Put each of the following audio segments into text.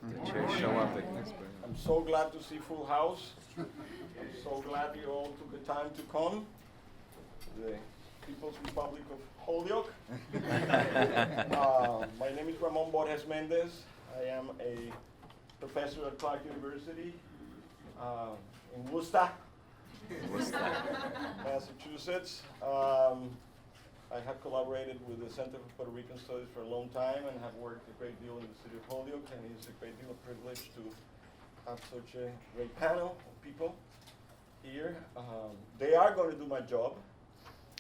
The chairs show up at next break. I'm so glad to see full house. I'm so glad you all took the time to come. The People's Republic of Holyoke. My name is Ramon Borges-Mendez. I am a professor at Clark University in Worcester, Massachusetts. I have collaborated with the Center for Puerto Rican Studies for a long time and have worked a great deal in the city of Holyoke, and it's a great deal of privilege to have such a great panel of people here. They are going to do my job.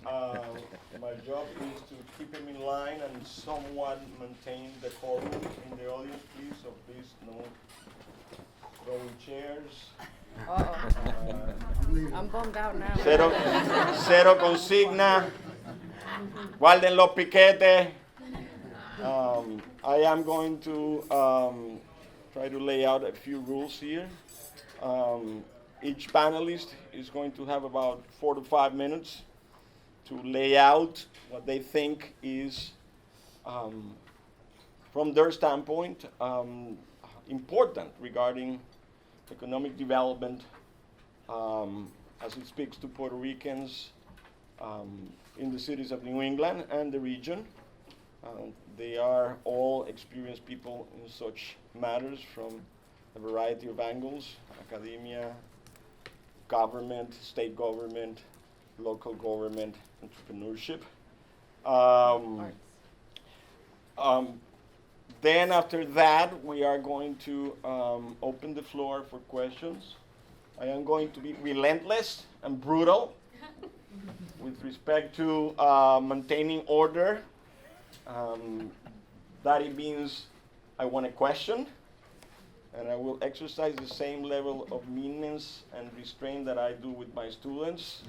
My job is to keep him in line and somewhat maintain the forum in the audience, please. So please, no throwing chairs. I'm bummed out now. Cero consigna. Guarden los piquetes. I am going to try to lay out a few rules here. Each panelist is going to have about 4 to 5 minutes to lay out what they think is, from their standpoint, important regarding economic development as it speaks to Puerto Ricans in the cities of New England and the region. They are all experienced people in such matters from a variety of angles: academia, government, state government, local government, entrepreneurship. Then after that, we are going to open the floor for questions. I am going to be relentless and brutal with respect to maintaining order. That it means I want a question, and I will exercise the same level of meanness and restraint that I do with my students.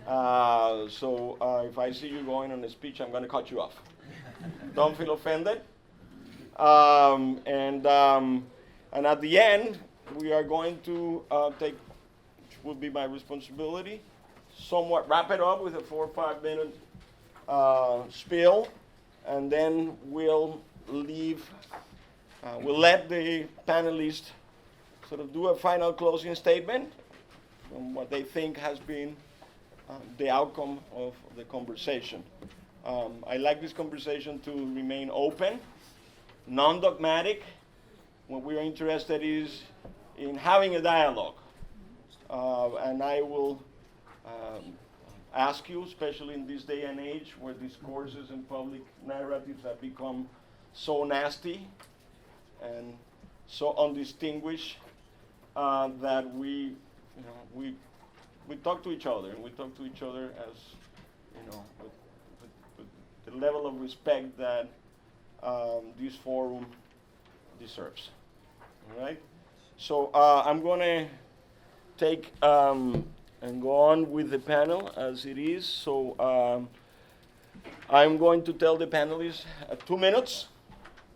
So if I see you going on a speech, I'm going to cut you off. Don't feel offended. And at the end, we are going to take, which will be my responsibility, somewhat wrap it up with a 4 or 5 minute spiel, and then we'll leave. We'll let the panelists sort of do a final closing statement on what they think has been the outcome of the conversation. I like this conversation to remain open, non-dogmatic. What we're interested is in having a dialogue. And I will ask you, especially in this day and age where discourses and public narratives have become so nasty and so undistinguished, that we talk to each other, and we talk to each other as, with the level of respect that this forum deserves. All right? So I'm going to take and go on with the panel as it is. So I'm going to tell the panelists 2 minutes.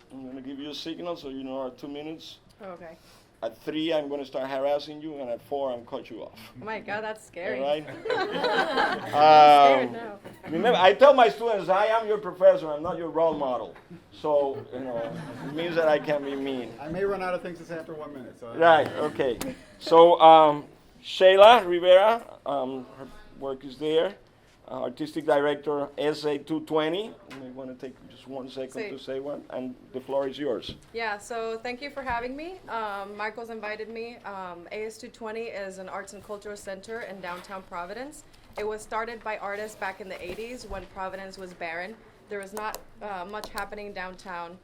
I'm going to give you a signal so you know our 2 minutes. Okay. At 3, I'm going to start harassing you, and at 4, I'm cut you off. Oh my God, that's scary. All right? I'm scared now. Remember, I tell my students, I am your professor, I'm not your role model. So, it means that I can be mean. I may run out of things to say after 1 minute. So Right, okay. So, Sheyla, Rivera, her work is there. Artistic Director, SA 220. You may want to take just 1 second to say one, and the floor is yours. Yeah, so thank you for having me. Marcos invited me. AS220 is an arts and cultural center in downtown Providence. It was started by artists back in the 80s when Providence was barren. There was not much happening downtown.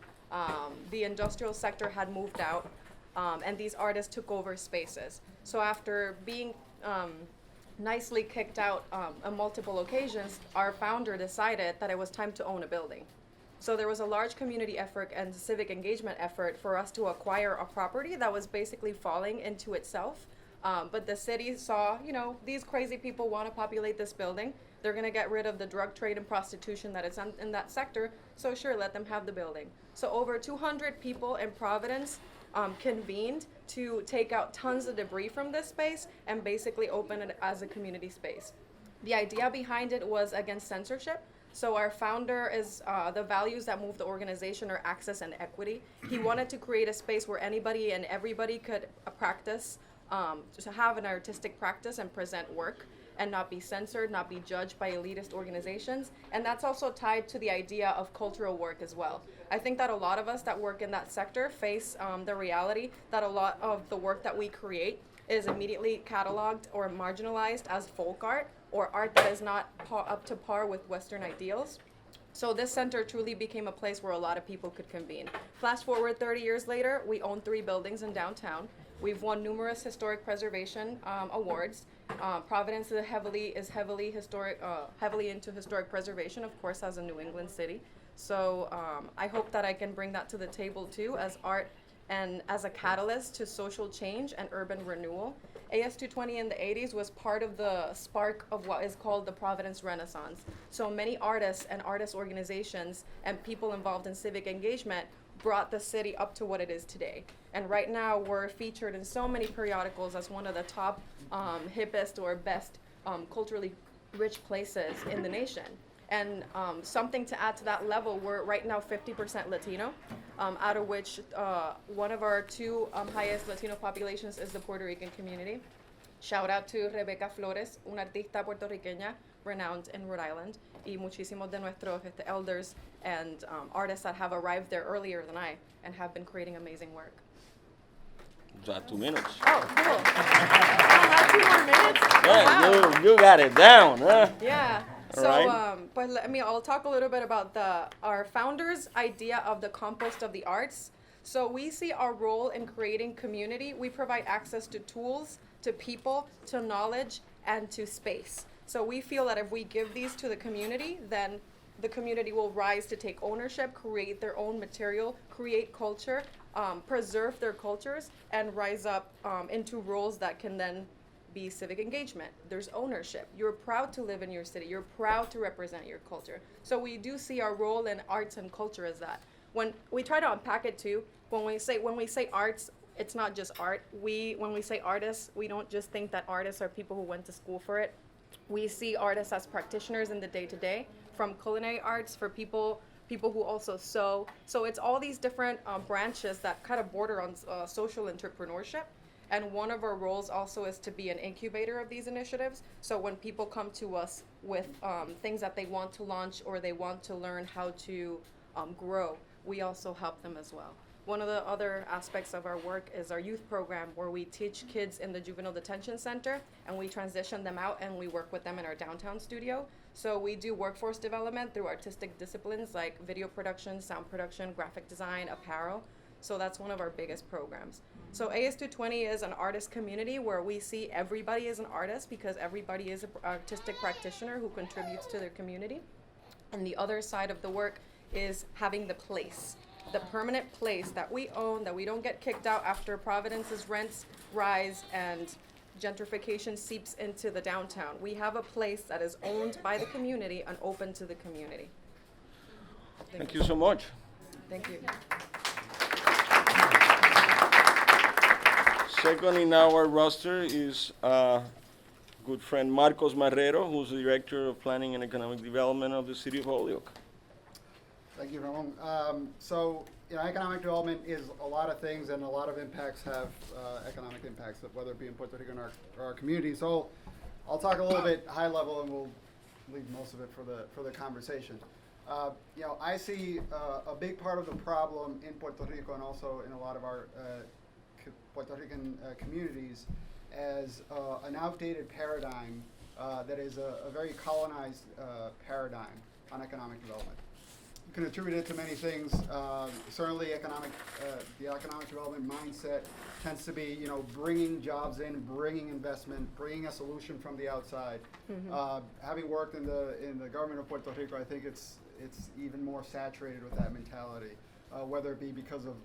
The industrial sector had moved out, and these artists took over spaces. So after being nicely kicked out on multiple occasions, our founder decided that it was time to own a building. So there was a large community effort and civic engagement effort for us to acquire a property that was basically falling into itself. But the city saw, these crazy people want to populate this building. They're going to get rid of the drug trade and prostitution that is in that sector. So sure, let them have the building. So over 200 people in Providence convened to take out tons of debris from this space and basically open it as a community space. The idea behind it was against censorship. So our founder is the values that move the organization are access and equity. He wanted to create a space where anybody and everybody could practice, to have an artistic practice and present work and not be censored, not be judged by elitist organizations. And that's also tied to the idea of cultural work as well. I think that a lot of us that work in that sector face the reality that a lot of the work that we create is immediately cataloged or marginalized as folk art or art that is not up to par with Western ideals. So this center truly became a place where a lot of people could convene. Fast forward 30 years later, we own 3 buildings in downtown. We've won numerous historic preservation awards. Providence is heavily into historic preservation, of course, as a New England city. So I hope that I can bring that to the table too, as art and as a catalyst to social change and urban renewal. AS220 in the 80s was part of the spark of what is called the Providence Renaissance. So many artists and artist organizations and people involved in civic engagement brought the city up to what it is today. And right now we're featured in so many periodicals as one of the top hippest or best culturally rich places in the nation. And something to add to that level, we're right now 50% Latino, out of which one of our 2 highest Latino populations is the Puerto Rican community. Shout out to Rebecca Flores, una artista puertorriqueña renowned in Rhode Island, y muchísimos de nuestros elders and artists that have arrived there earlier than I and have been creating amazing work. Got 2 minutes. Oh, cool. Not 2 more minutes? Yeah, Wow. you got it down, huh? Yeah. So, Alright. but I'll talk a little bit about our founder's idea of the compost of the arts. So we see our role in creating community. We provide access to tools, to people, to knowledge, and to space. So we feel that if we give these to the community, then the community will rise to take ownership, create their own material, create culture, preserve their cultures, and rise up into roles that can then be civic engagement. There's ownership. You're proud to live in your city. You're proud to represent your culture. So we do see our role in arts and culture as that. When we try to unpack it too, when we say arts, it's not just art. When we say artists, we don't just think that artists are people who went to school for it. We see artists as practitioners in the day-to-day, from culinary arts for people who also sew. So it's all these different branches that kind of border on social entrepreneurship. And one of our roles also is to be an incubator of these initiatives. So when people come to us with things that they want to launch or they want to learn how to grow, we also help them as well. One of the other aspects of our work is our youth program, where we teach kids in the juvenile detention center and we transition them out and we work with them in our downtown studio. So we do workforce development through artistic disciplines like video production, sound production, graphic design, apparel. So that's one of our biggest programs. So AS220 is an artist community where we see everybody as an artist because everybody is an artistic practitioner who contributes to their community. And the other side of the work is having the place, the permanent place that we own, that we don't get kicked out after Providence's rents rise and gentrification seeps into the downtown. We have a place that is owned by the community and open to the community. Thank you so much. Thank you. Second in our roster is good friend Marcos Marrero, who's the Director of Planning and Economic Development of the City of Holyoke. Thank you, Ramon. Economic development is a lot of things, and a lot of impacts have economic impacts, whether it be in Puerto Rico or our community. So I'll talk a little bit high level, and we'll leave most of it for the conversation. I see a big part of the problem in Puerto Rico and also in a lot of our Puerto Rican communities as an outdated paradigm that is a very colonized paradigm on economic development. You can attribute it to many things. Certainly, the economic development mindset tends to be, bringing jobs in, bringing investment, bringing a solution from the outside. Mm-hmm. Having worked in the government of Puerto Rico, I think it's even more saturated with that mentality. Whether it be because of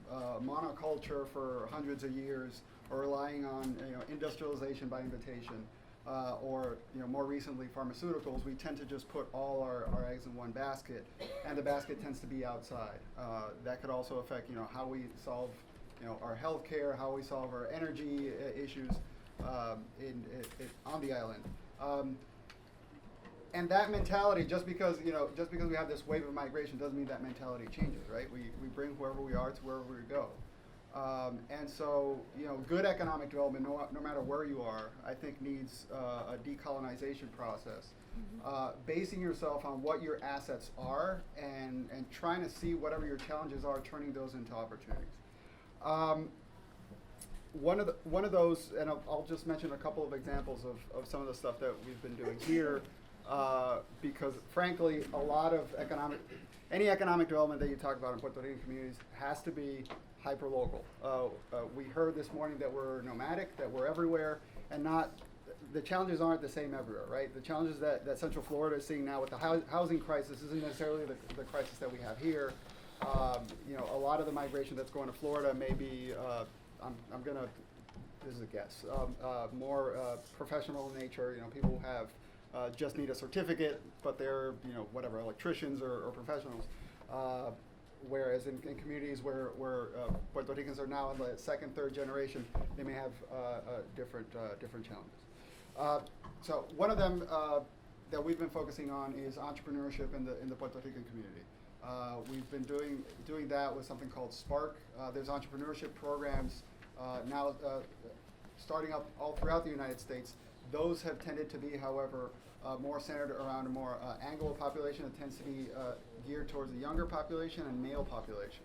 monoculture for hundreds of years, or relying on industrialization by invitation, or more recently pharmaceuticals, we tend to just put all our eggs in one basket, and the basket tends to be outside. That could also affect how we solve our healthcare, how we solve our energy issues on the island. and that mentality, just because we have this wave of migration, doesn't mean that mentality changes, right? We bring whoever we are to wherever we go. And so, good economic development, no matter where you are, I think needs a decolonization process. Basing yourself on what your assets are and trying to see whatever your challenges are, turning those into opportunities. One of those, and I'll just mention a couple of examples of some of the stuff that we've been doing here, because frankly, a lot of any economic development that you talk about in Puerto Rican communities has to be hyper-local. We heard this morning that we're nomadic, that we're everywhere, and the challenges aren't the same everywhere, right? The challenges that Central Florida is seeing now with the housing crisis isn't necessarily the crisis that we have here. A lot of the migration that's going to Florida may be, this is a guess, more professional in nature. People who have just need a certificate, but they're, whatever, electricians or professionals. Whereas in communities where Puerto Ricans are now in the second, third generation, they may have different challenges. So one of them that we've been focusing on is entrepreneurship in the Puerto Rican community. We've been doing that with something called Spark. There's entrepreneurship programs now starting up all throughout the United States. Those have tended to be, however, more centered around a more Anglo population. It tends to be geared towards the younger population and male population.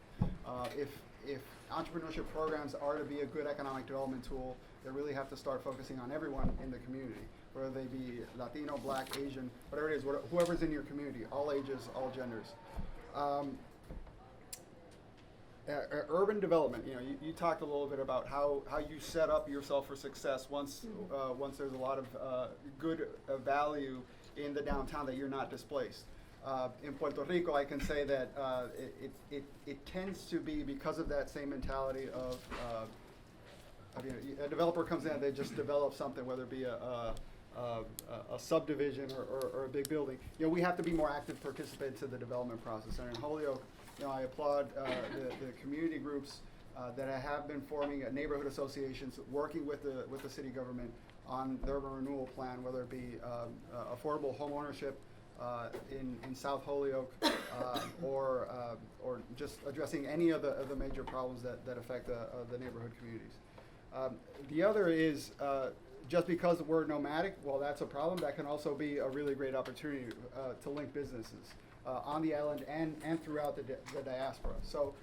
If entrepreneurship programs are to be a good economic development tool, they really have to start focusing on everyone in the community, whether they be Latino, Black, Asian, whatever it is, whoever's in your community, all ages, all genders. Urban development, you talked a little bit about how you set up yourself for success once there's a lot of good value in the downtown that you're not displaced. In Puerto Rico, I can say that it tends to be because of that same mentality of a developer comes in, they just develop something, whether it be a subdivision or a big building. We have to be more active participants in the development process. And in Holyoke, I applaud the community groups that have been forming neighborhood associations, working with the city government on the urban renewal plan, whether it be affordable home ownership in South Holyoke, or just addressing any of the major problems that affect the neighborhood communities. The other is just because we're nomadic, well, that's a problem. That can also be a really great opportunity to link businesses on the island and throughout the diaspora. So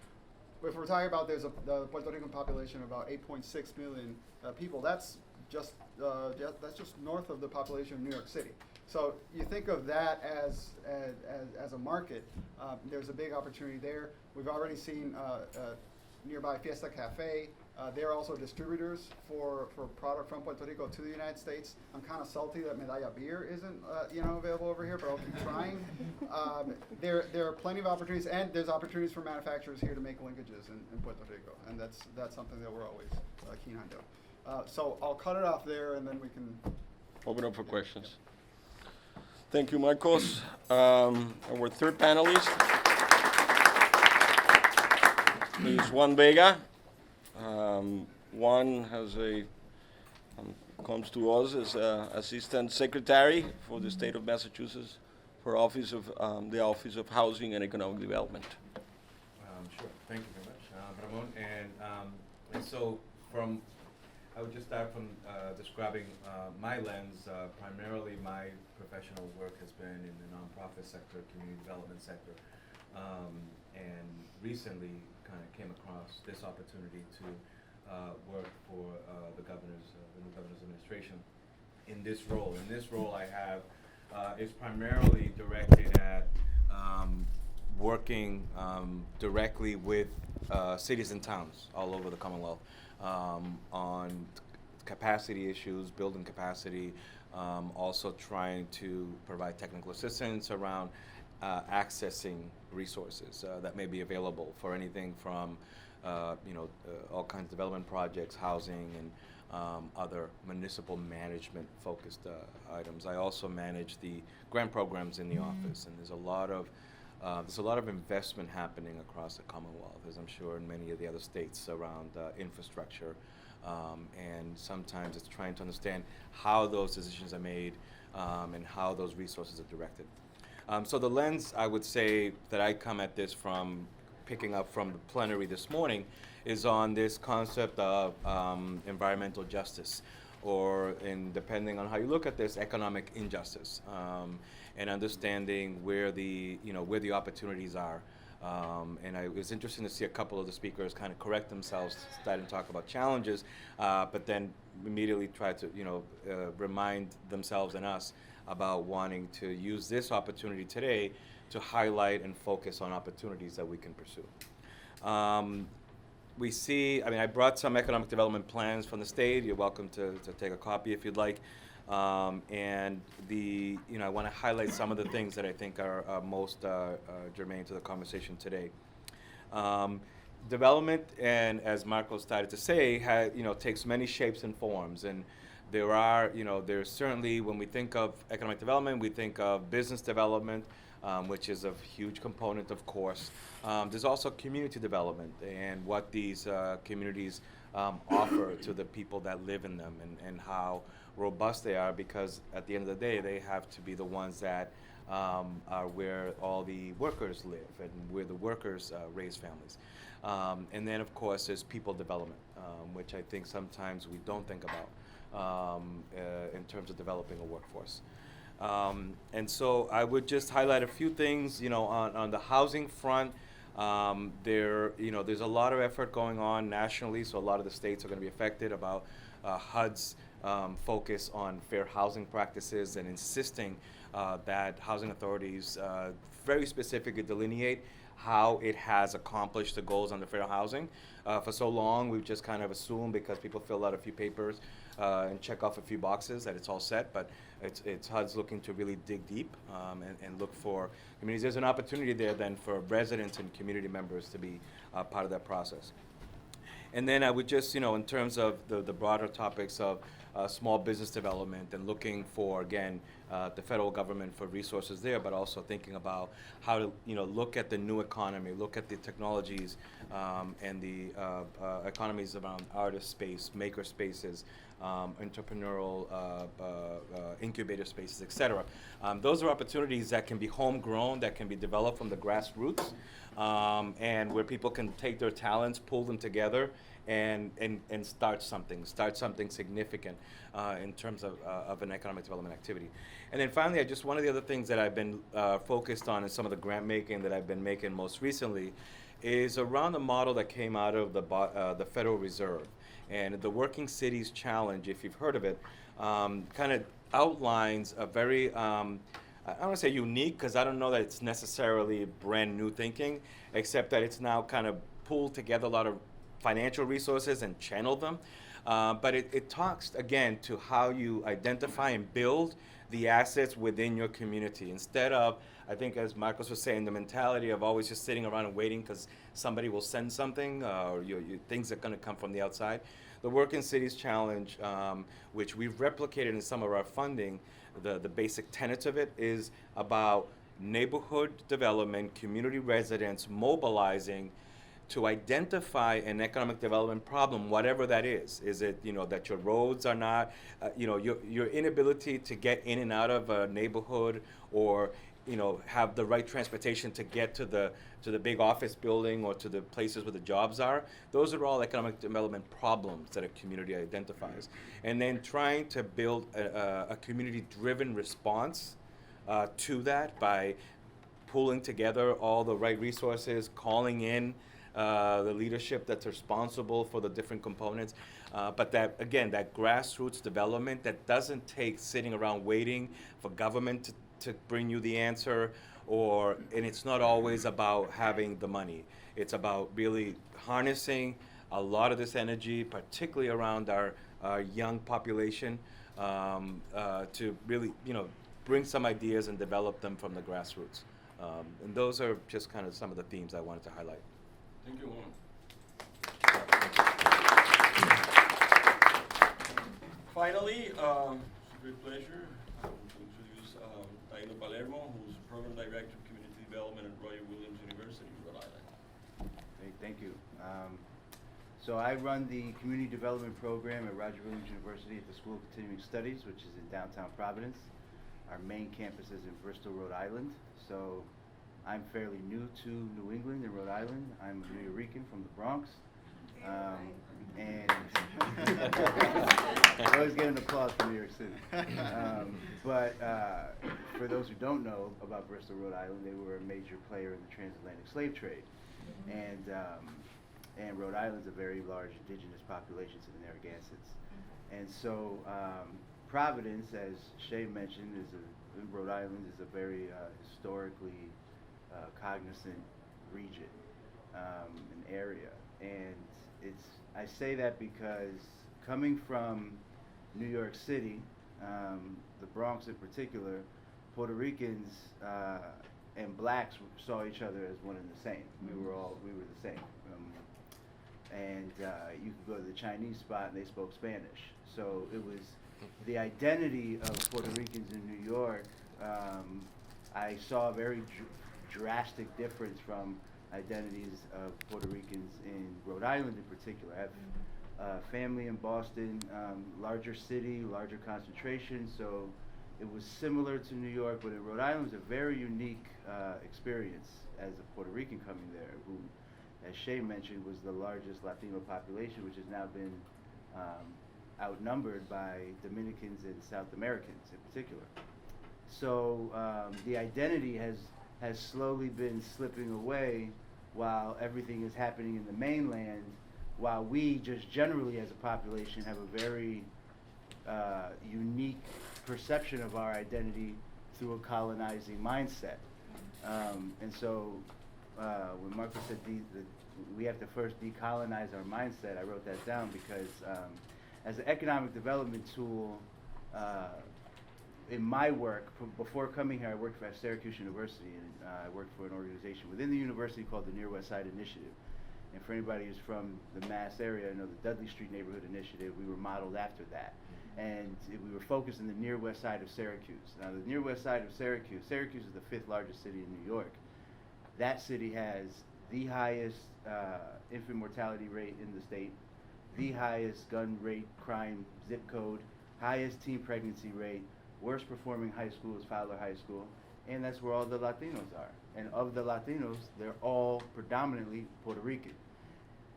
if we're talking about the Puerto Rican population of about 8.6 million people, that's just north of the population of New York City. So you think of that as a market. There's a big opportunity there. We've already seen nearby Fiesta Cafe. They're also distributors for product from Puerto Rico to the United States. I'm kind of salty that Medalla beer isn't available over here, but I'll keep trying. There are plenty of opportunities, and there's opportunities for manufacturers here to make linkages in Puerto Rico, and that's something that we're always keen on doing. So I'll cut it off there, and then we can open up for questions. Thank you, Marcos. Our third panelist is Juan Vega. Juan comes to us as Assistant Secretary for the State of Massachusetts for the Office of Housing and Economic Development. Sure. Thank you very much, Ramon. And so I would just start from describing my lens. Primarily, my professional work has been in the nonprofit sector, community development sector, and recently kind of came across this opportunity to work for the new governor's administration in this role. In this role, I have is primarily directed at working directly with cities and towns all over the Commonwealth on capacity issues, building capacity, also trying to provide technical assistance around accessing resources that may be available for anything from all kinds of development projects, housing, and other municipal management focused items. I also manage the grant programs in the office, and there's a lot of investment happening across the Commonwealth, as I'm sure in many of the other states, around infrastructure, and sometimes it's trying to understand how those decisions are made and how those resources are directed. So the lens I would say that I come at this from, picking up from the plenary this morning, is on this concept of environmental justice, or, in depending on how you look at this, economic injustice, and understanding where the opportunities are. And it was interesting to see a couple of the speakers kind of correct themselves, starting to talk about challenges, but then immediately try to remind themselves and us about wanting to use this opportunity today to highlight and focus on opportunities that we can pursue. We see, I brought some economic development plans from the state. You're welcome to take a copy if you'd like. And I want to highlight some of the things that I think are most germane to the conversation today. Development, and as Marco started to say, takes many shapes and forms. And there's certainly, when we think of economic development, we think of business development, which is a huge component, of course. There's also community development and what these communities offer to the people that live in them, and how robust they are, because at the end of the day, they have to be the ones that are where all the workers live and where the workers raise families. And then, of course, there's people development, which I think sometimes we don't think about in terms of developing a workforce. And so I would just highlight a few things, on the housing front. There's a lot of effort going on nationally, so a lot of the states are going to be affected about HUD's focus on fair housing practices, and insisting that housing authorities very specifically delineate how it has accomplished the goals under fair housing. For so long, we've just kind of assumed, because people fill out a few papers and check off a few boxes, that it's all set, but it's HUD's looking to really dig deep and look for communities. There's an opportunity there then for residents and community members to be part of that process. And then I would just, in terms of the broader topics of small business development, and looking for, again, the federal government for resources there, but also thinking about how to, look at the new economy, look at the technologies and the economies around artist space, maker spaces, entrepreneurial incubator spaces, et cetera. Those are opportunities that can be homegrown, that can be developed from the grassroots, and where people can take their talents, pull them together, and start something significant in terms of an economic development activity. And then finally, one of the other things that I've been focused on in some of the grant making that I've been making most recently is around the model that came out of the Federal Reserve. And the Working Cities Challenge, if you've heard of it, kind of outlines a very, I don't want to say unique, because I don't know that it's necessarily brand new thinking, except that it's now kind of pulled together a lot of financial resources and channeled them. But it talks, again, to how you identify and build the assets within your community, instead of, I think, as Marcos was saying, the mentality of always just sitting around and waiting because somebody will send something, or things are going to come from the outside. The Working Cities Challenge, which we've replicated in some of our funding, the basic tenets of it is about neighborhood development, community residents mobilizing to identify an economic development problem, whatever that is. Is it, that your roads are not, your inability to get in and out of a neighborhood, or, have the right transportation to get to the big office building or to the places where the jobs are. Those are all economic development problems that a community identifies. And then trying to build a community-driven response to that by pulling together all the right resources, calling in the leadership that's responsible for the different components, but that, again, that grassroots development that doesn't take sitting around waiting for government to bring you the answer, and it's not always about having the money. It's about really harnessing a lot of this energy, particularly around our young population, to really, bring some ideas and develop them from the grassroots. And those are just kind of some of the themes I wanted to highlight. Thank you, Juan. Finally, it's a great pleasure to introduce Taino Palermo, who's Program Director of Community Development at Roger Williams University, Rhode Island. Great, thank you. So I run the Community Development Program at Roger Williams University at the School of Continuing Studies, which is in downtown Providence. our main campus is in Bristol, Rhode Island. So I'm fairly new to New England and Rhode Island. I'm a Puerto Rican from the Bronx. And I always get an applause from New York City. But for those who don't know about Bristol, Rhode Island, they were a major player in the transatlantic slave trade. And Rhode Island's a very large indigenous population to the Narragansetts. And so Providence, as Shay mentioned, Rhode Island is a very historically cognizant region, an area. And I say that because coming from New York City, the Bronx in particular, Puerto Ricans and blacks saw each other as one and the same. We were the same. And you could go to the Chinese spot and they spoke Spanish. So it was the identity of Puerto Ricans in New York. I saw a very drastic difference from identities of Puerto Ricans in Rhode Island in particular. I have family in Boston, larger city, larger concentration, so it was similar to New York, but in Rhode Island it was a very unique experience as a Puerto Rican coming there, who, as Shay mentioned, was the largest Latino population, which has now been outnumbered by Dominicans and South Americans in particular. So the identity has slowly been slipping away while everything is happening in the mainland, while we just generally as a population have a very unique perception of our identity through a colonizing mindset. And so when Marcos said we have to first decolonize our mindset, I wrote that down because as an economic development tool, in my work, before coming here, I worked at Syracuse University, and I worked for an organization within the university called the Near West Side Initiative. And for anybody who's from the Mass area, I know the Dudley Street Neighborhood Initiative, we were modeled after that. And we were focused in the Near West Side of Syracuse. Now, the Near West Side of Syracuse is the 5th largest city in New York. That city has the highest infant mortality rate in the state, the highest gun rate crime zip code, highest teen pregnancy rate, worst performing high school is Fowler High School, and that's where all the Latinos are. And of the Latinos, they're all predominantly Puerto Rican.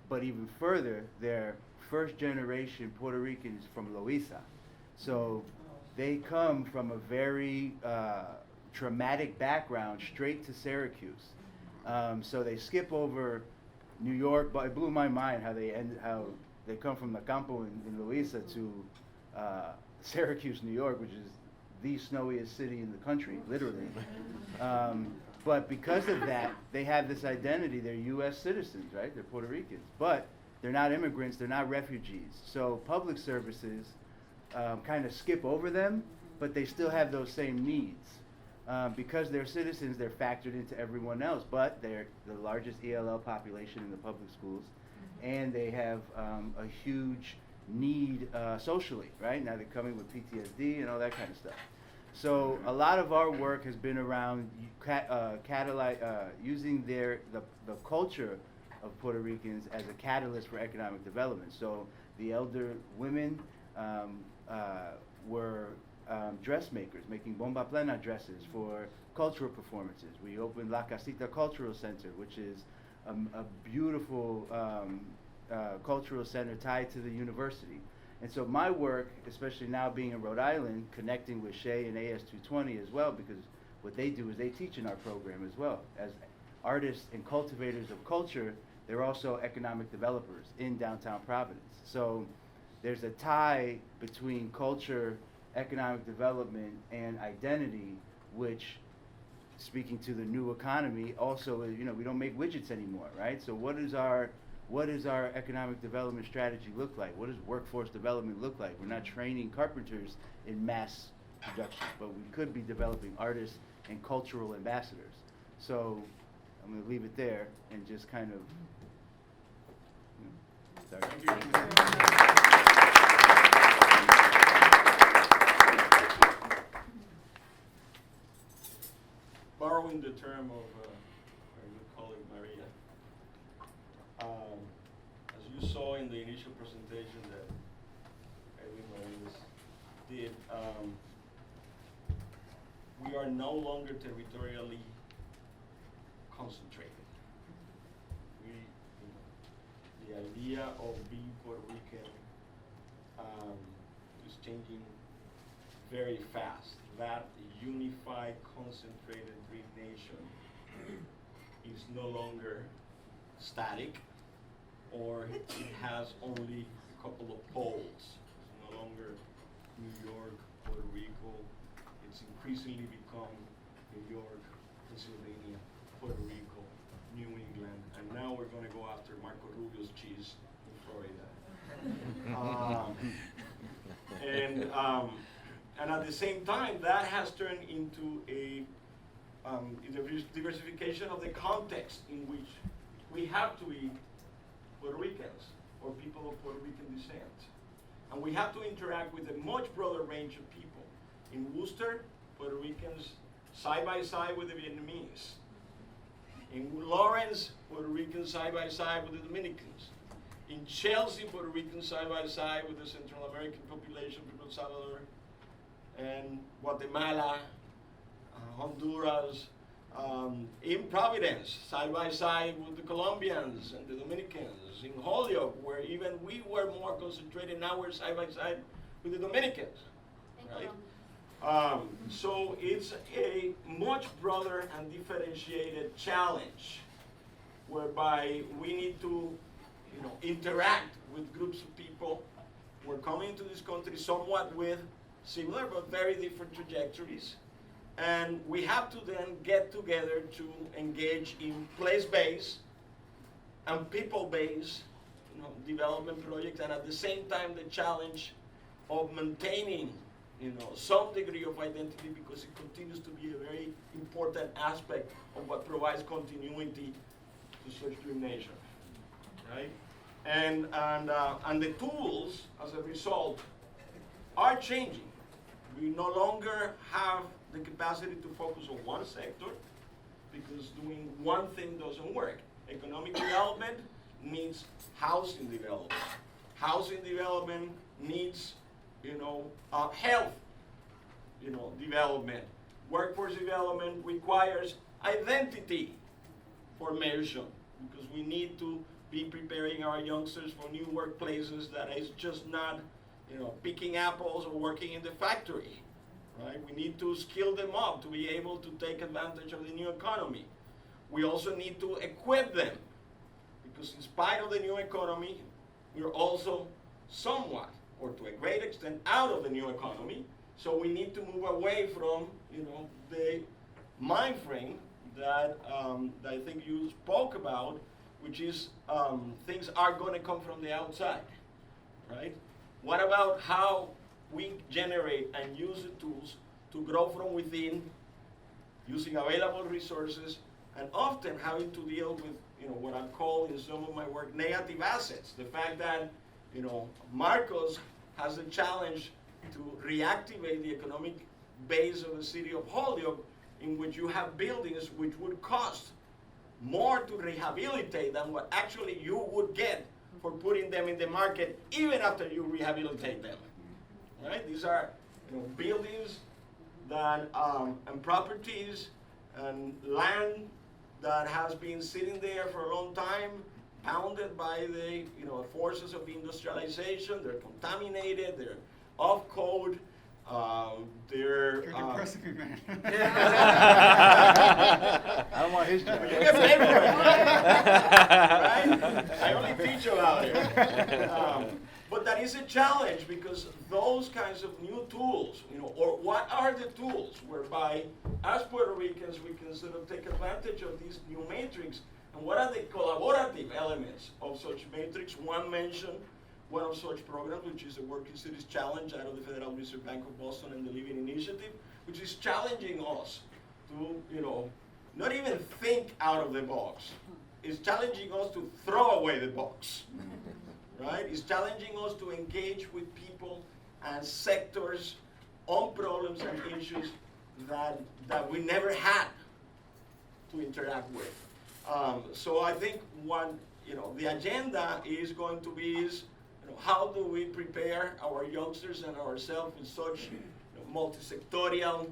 But even further, they're first generation Puerto Ricans from Loíza. So they come from a very traumatic background straight to Syracuse. So they skip over New York, but it blew my mind how they come from the Campo in Loíza to Syracuse, New York, which is the snowiest city in the country, literally. But because of that, they have this identity. They're U.S. citizens, right? They're Puerto Ricans. But they're not immigrants. They're not refugees. So public services kind of skip over them, but they still have those same needs. Because they're citizens, they're factored into everyone else. But they're the largest ELL population in the public schools. And they have a huge need socially, right? Now they're coming with PTSD and all that kind of stuff. So a lot of our work has been around using the culture of Puerto Ricans as a catalyst for economic development. So the elder women were dressmakers, making bomba plena dresses for cultural performances. We opened La Casita Cultural Center, which is a beautiful cultural center tied to the university. And so my work, especially now being in Rhode Island, connecting with Shay and AS220 as well, because what they do is they teach in our program as well. As artists and cultivators of culture, they're also economic developers in downtown Providence. So there's a tie between culture, economic development, and identity, which, speaking to the new economy, also, we don't make widgets anymore, right? So what does our economic development strategy look like? What does workforce development look like? We're not training carpenters in mass production, but we could be developing artists and cultural ambassadors. So I'm going to leave it there and just kind of Borrowing the term of our good colleague Maria, as you saw in the initial presentation that Edwin Martinez did, we are no longer territorially concentrated. The idea of being Puerto Rican is changing very fast. That unified, concentrated dream nation is no longer static, or it has only a couple of poles. It's no longer New York, Puerto Rico. It's increasingly become New York, Pennsylvania, Puerto Rico, New England, and now we're going to go after Marco Rubio's cheese in Florida. And at the same time, that has turned into a diversification of the context in which we have to be Puerto Ricans or people of Puerto Rican descent. And we have to interact with a much broader range of people. In Worcester, Puerto Ricans side by side with the Vietnamese. In Lawrence, Puerto Ricans side by side with the Dominicans. In Chelsea, Puerto Ricans side by side with the Central American population from El Salvador and Guatemala, Honduras. In Providence, side by side with the Colombians and the Dominicans. In Holyoke, where even we were more concentrated, now we're side by side with the Dominicans, right? So it's a much broader and differentiated challenge, whereby we need to, interact with groups of people. We're coming to this country somewhat with similar but very different trajectories. And we have to then get together to engage in place-based and people-based development projects, and at the same time the challenge of maintaining some degree of identity, because it continues to be a very important aspect of what provides continuity to such dream nation, right? And the tools, as a result, are changing. We no longer have the capacity to focus on one sector, because doing one thing doesn't work. Economic development needs housing development. Housing development needs, health, development. Workforce development requires identity formation, because we need to be preparing our youngsters for new workplaces that is just not, picking apples or working in the factory. Right? We need to skill them up to be able to take advantage of the new economy. We also need to equip them, because in spite of the new economy, we're also somewhat, or to a great extent, out of the new economy. So we need to move away from, the mind frame that I think you spoke about, which is things are going to come from the outside, right? What about how we generate and use the tools to grow from within, using available resources, and often having to deal with, what I call in some of my work negative assets. The fact that, Marcos has a challenge to reactivate the economic base of the city of Holyoke, in which you have buildings which would cost more to rehabilitate than what actually you would get for putting them in the market, even after you rehabilitate them. Right? These are buildings that and properties and land that has been sitting there for a long time, pounded by the forces of industrialization. They're contaminated. They're off code. They're You're depressing me, man. I don't want his job. You get paid for it, right? I only teach about it. But that is a challenge, because those kinds of new tools, or what are the tools whereby, as Puerto Ricans, we can sort of take advantage of these new matrix, and what are the collaborative elements of such matrix? One mentioned one of such programs, which is the Working Cities Challenge out of the Federal Reserve Bank of Boston and the Living Initiative, which is challenging us to, not even think out of the box. It's challenging us to throw away the box. Right? It's challenging us to engage with people and sectors on problems and issues that we never had to interact with. So I think the agenda is going to be how do we prepare our youngsters and ourselves with such multi-sectorial,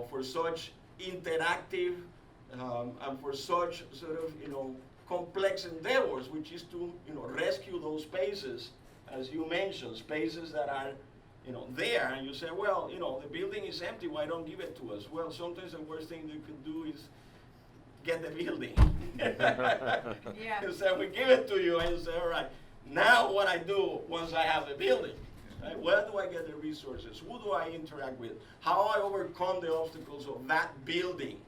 for such interactive and for such sort of, complex endeavors, which is to, rescue those spaces, as you mentioned, spaces that are, there, and you say, well, the building is empty, why don't give it to us? Well, sometimes the worst thing you could do is get the building. Yeah. And so we give it to you, and you say, all right, now what I do once I have the building, right? Where do I get the resources? Who do I interact with? How I overcome the obstacles of that building,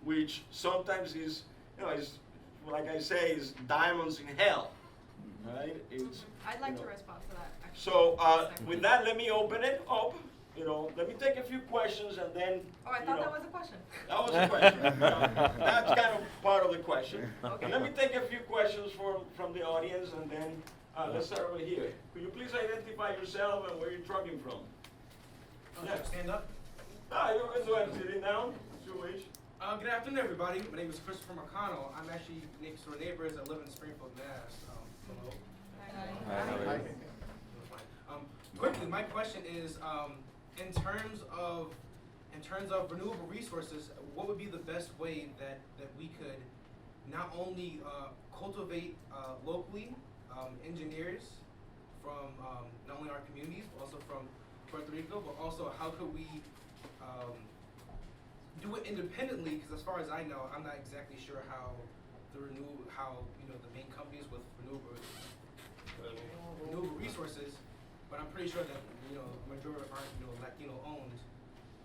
which sometimes is, is, like I say, is diamonds in hell, right? It's, I'd like to respond to that, actually. so with that, let me open it up. Let me take a few questions, and then. Oh, I thought that was a question. That was a question. That's kind of part of the question. Okay. Let me take a few questions from the audience, and then let's start over here. Could you please identify yourself and where you're trucking from? Yeah. Stand up. You can do it sitting down. It's your wish. Good afternoon, everybody. My name is Christopher McConnell. I'm actually next door neighbors. I live in Springfield, Mass. Hello. Hi. Quickly, my question is, in terms of renewable resources, what would be the best way that we could not only cultivate locally engineers from not only our communities but also from Puerto Rico, but also how could we do it independently? Because as far as I know, I'm not exactly sure how the main companies with renewable resources, but I'm pretty sure that majority aren't Latino owned.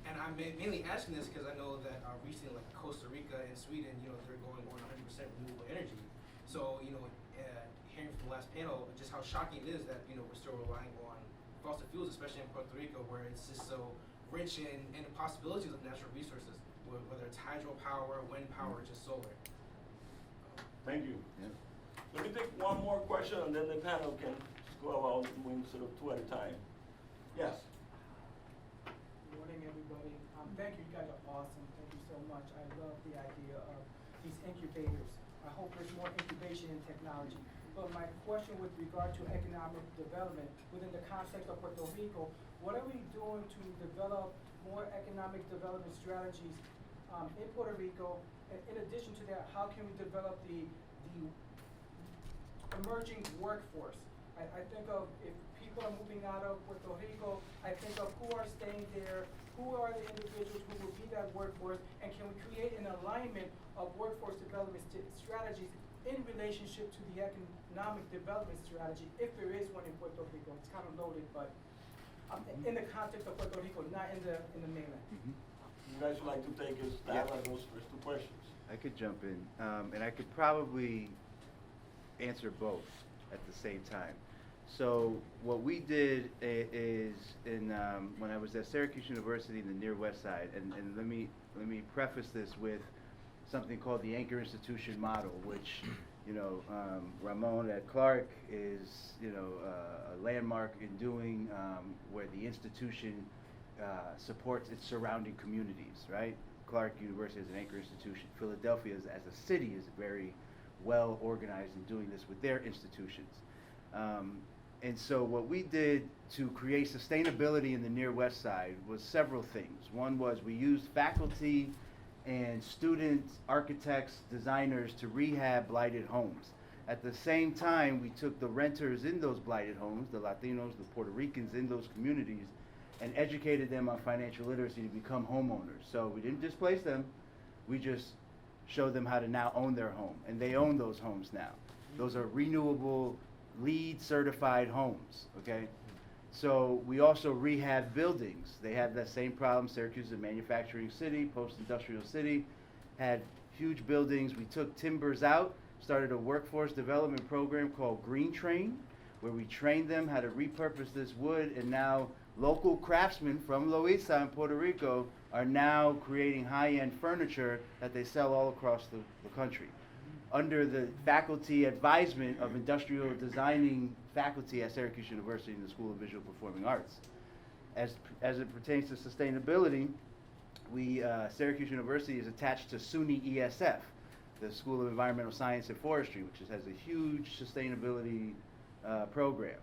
And I'm mainly asking this because I know that recently, like Costa Rica and Sweden, they're going on 100% renewable energy. So hearing from the last panel, just how shocking it is that we're still relying on fossil fuels, especially in Puerto Rico, where it's just so rich in the possibilities of natural resources, whether it's hydropower, wind power, or just solar. Thank you. Yeah. Let me take one more question, and then the panel can go about doing sort of two at a time. Yes. Good morning, everybody. Thank you. You guys are awesome. Thank you so much. I love the idea of these incubators. I hope there's more incubation in technology. But my question with regard to economic development within the context of Puerto Rico, what are we doing to develop more economic development strategies in Puerto Rico? And in addition to that, how can we develop the emerging workforce? I think of if people are moving out of Puerto Rico, I think of who are staying there, who are the individuals who will be that workforce, and can we create an alignment of workforce development strategies in relationship to the economic development strategy, if there is one in Puerto Rico? It's kind of loaded, but in the context of Puerto Rico, not in the mainland. You guys would like to take a stab at those first two questions? I could jump in, and I could probably answer both at the same time. So what we did is when I was at Syracuse University in the near west side, and let me preface this with something called the Anchor Institution model, which Ramon at Clark is a landmark in doing, where the institution supports its surrounding communities, right? Clark University is an anchor institution. Philadelphia as a city is very well organized in doing this with their institutions. And so what we did to create sustainability in the near west side was several things. One was we used faculty and students, architects, designers to rehab blighted homes. At the same time, we took the renters in those blighted homes, the Latinos, the Puerto Ricans in those communities, and educated them on financial literacy to become homeowners. So we didn't displace them, we just showed them how to now own their home, and they own those homes now. Those are renewable, LEED certified homes, okay? So we also rehab buildings. They have that same problem. Syracuse is a manufacturing city, post-industrial city, had huge buildings. We took timbers out, started a workforce development program called Green Train, where we trained them how to repurpose this wood, and now local craftsmen from Loíza in Puerto Rico are now creating high-end furniture that they sell all across the country, under the faculty advisement of industrial designing faculty at Syracuse University in the School of Visual Performing Arts. As it pertains to sustainability, Syracuse University is attached to SUNY ESF, the School of Environmental Science and Forestry, which has a huge sustainability program.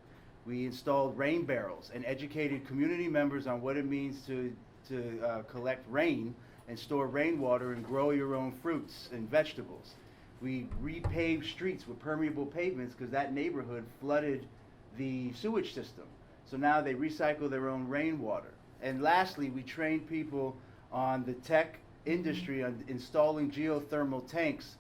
We installed rain barrels and educated community members on what it means to to collect rain and store rainwater and grow your own fruits and vegetables. We repaved streets with permeable pavements because that neighborhood flooded the sewage system. So now they recycle their own rainwater. And lastly, we train people on the tech industry on installing geothermal tanks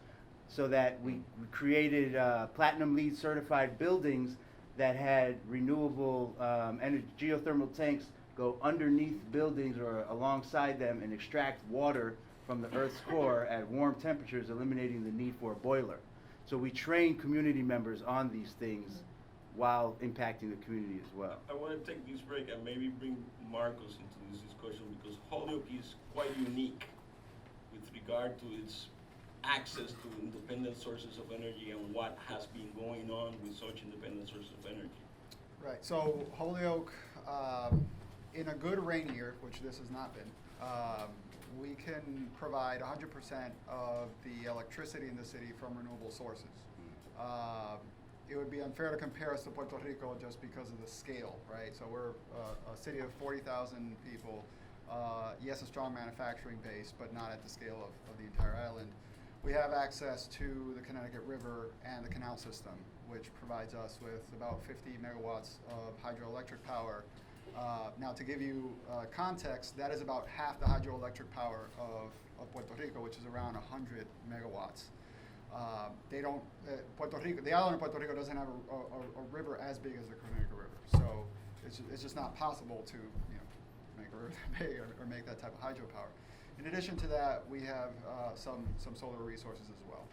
so that we created platinum LEED certified buildings that had renewable energy. Geothermal tanks go underneath buildings or alongside them and extract water from the Earth's core at warm temperatures, eliminating the need for a boiler. So we train community members on these things while impacting the community as well. I want to take this break and maybe bring Marcos into this discussion because Holyoke is quite unique with regard to its access to independent sources of energy and what has been going on with such independent sources of energy. Right, so Holyoke, in a good rain year, which this has not been, we can provide 100% of the electricity in the city from renewable sources. It would be unfair to compare us to Puerto Rico just because of the scale, right? So we're a city of 40,000 people. Yes, a strong manufacturing base, but not at the scale of the entire island. We have access to the Connecticut River and the canal system, which provides us with about 50 megawatts of hydroelectric power. Now, to give you context, that is about half the hydroelectric power of Puerto Rico, which is around 100 megawatts. Puerto Rico, the island of Puerto Rico doesn't have a river as big as the Connecticut River, so it's just not possible to make a river that big or make that type of hydropower. In addition to that, we have some solar resources as well.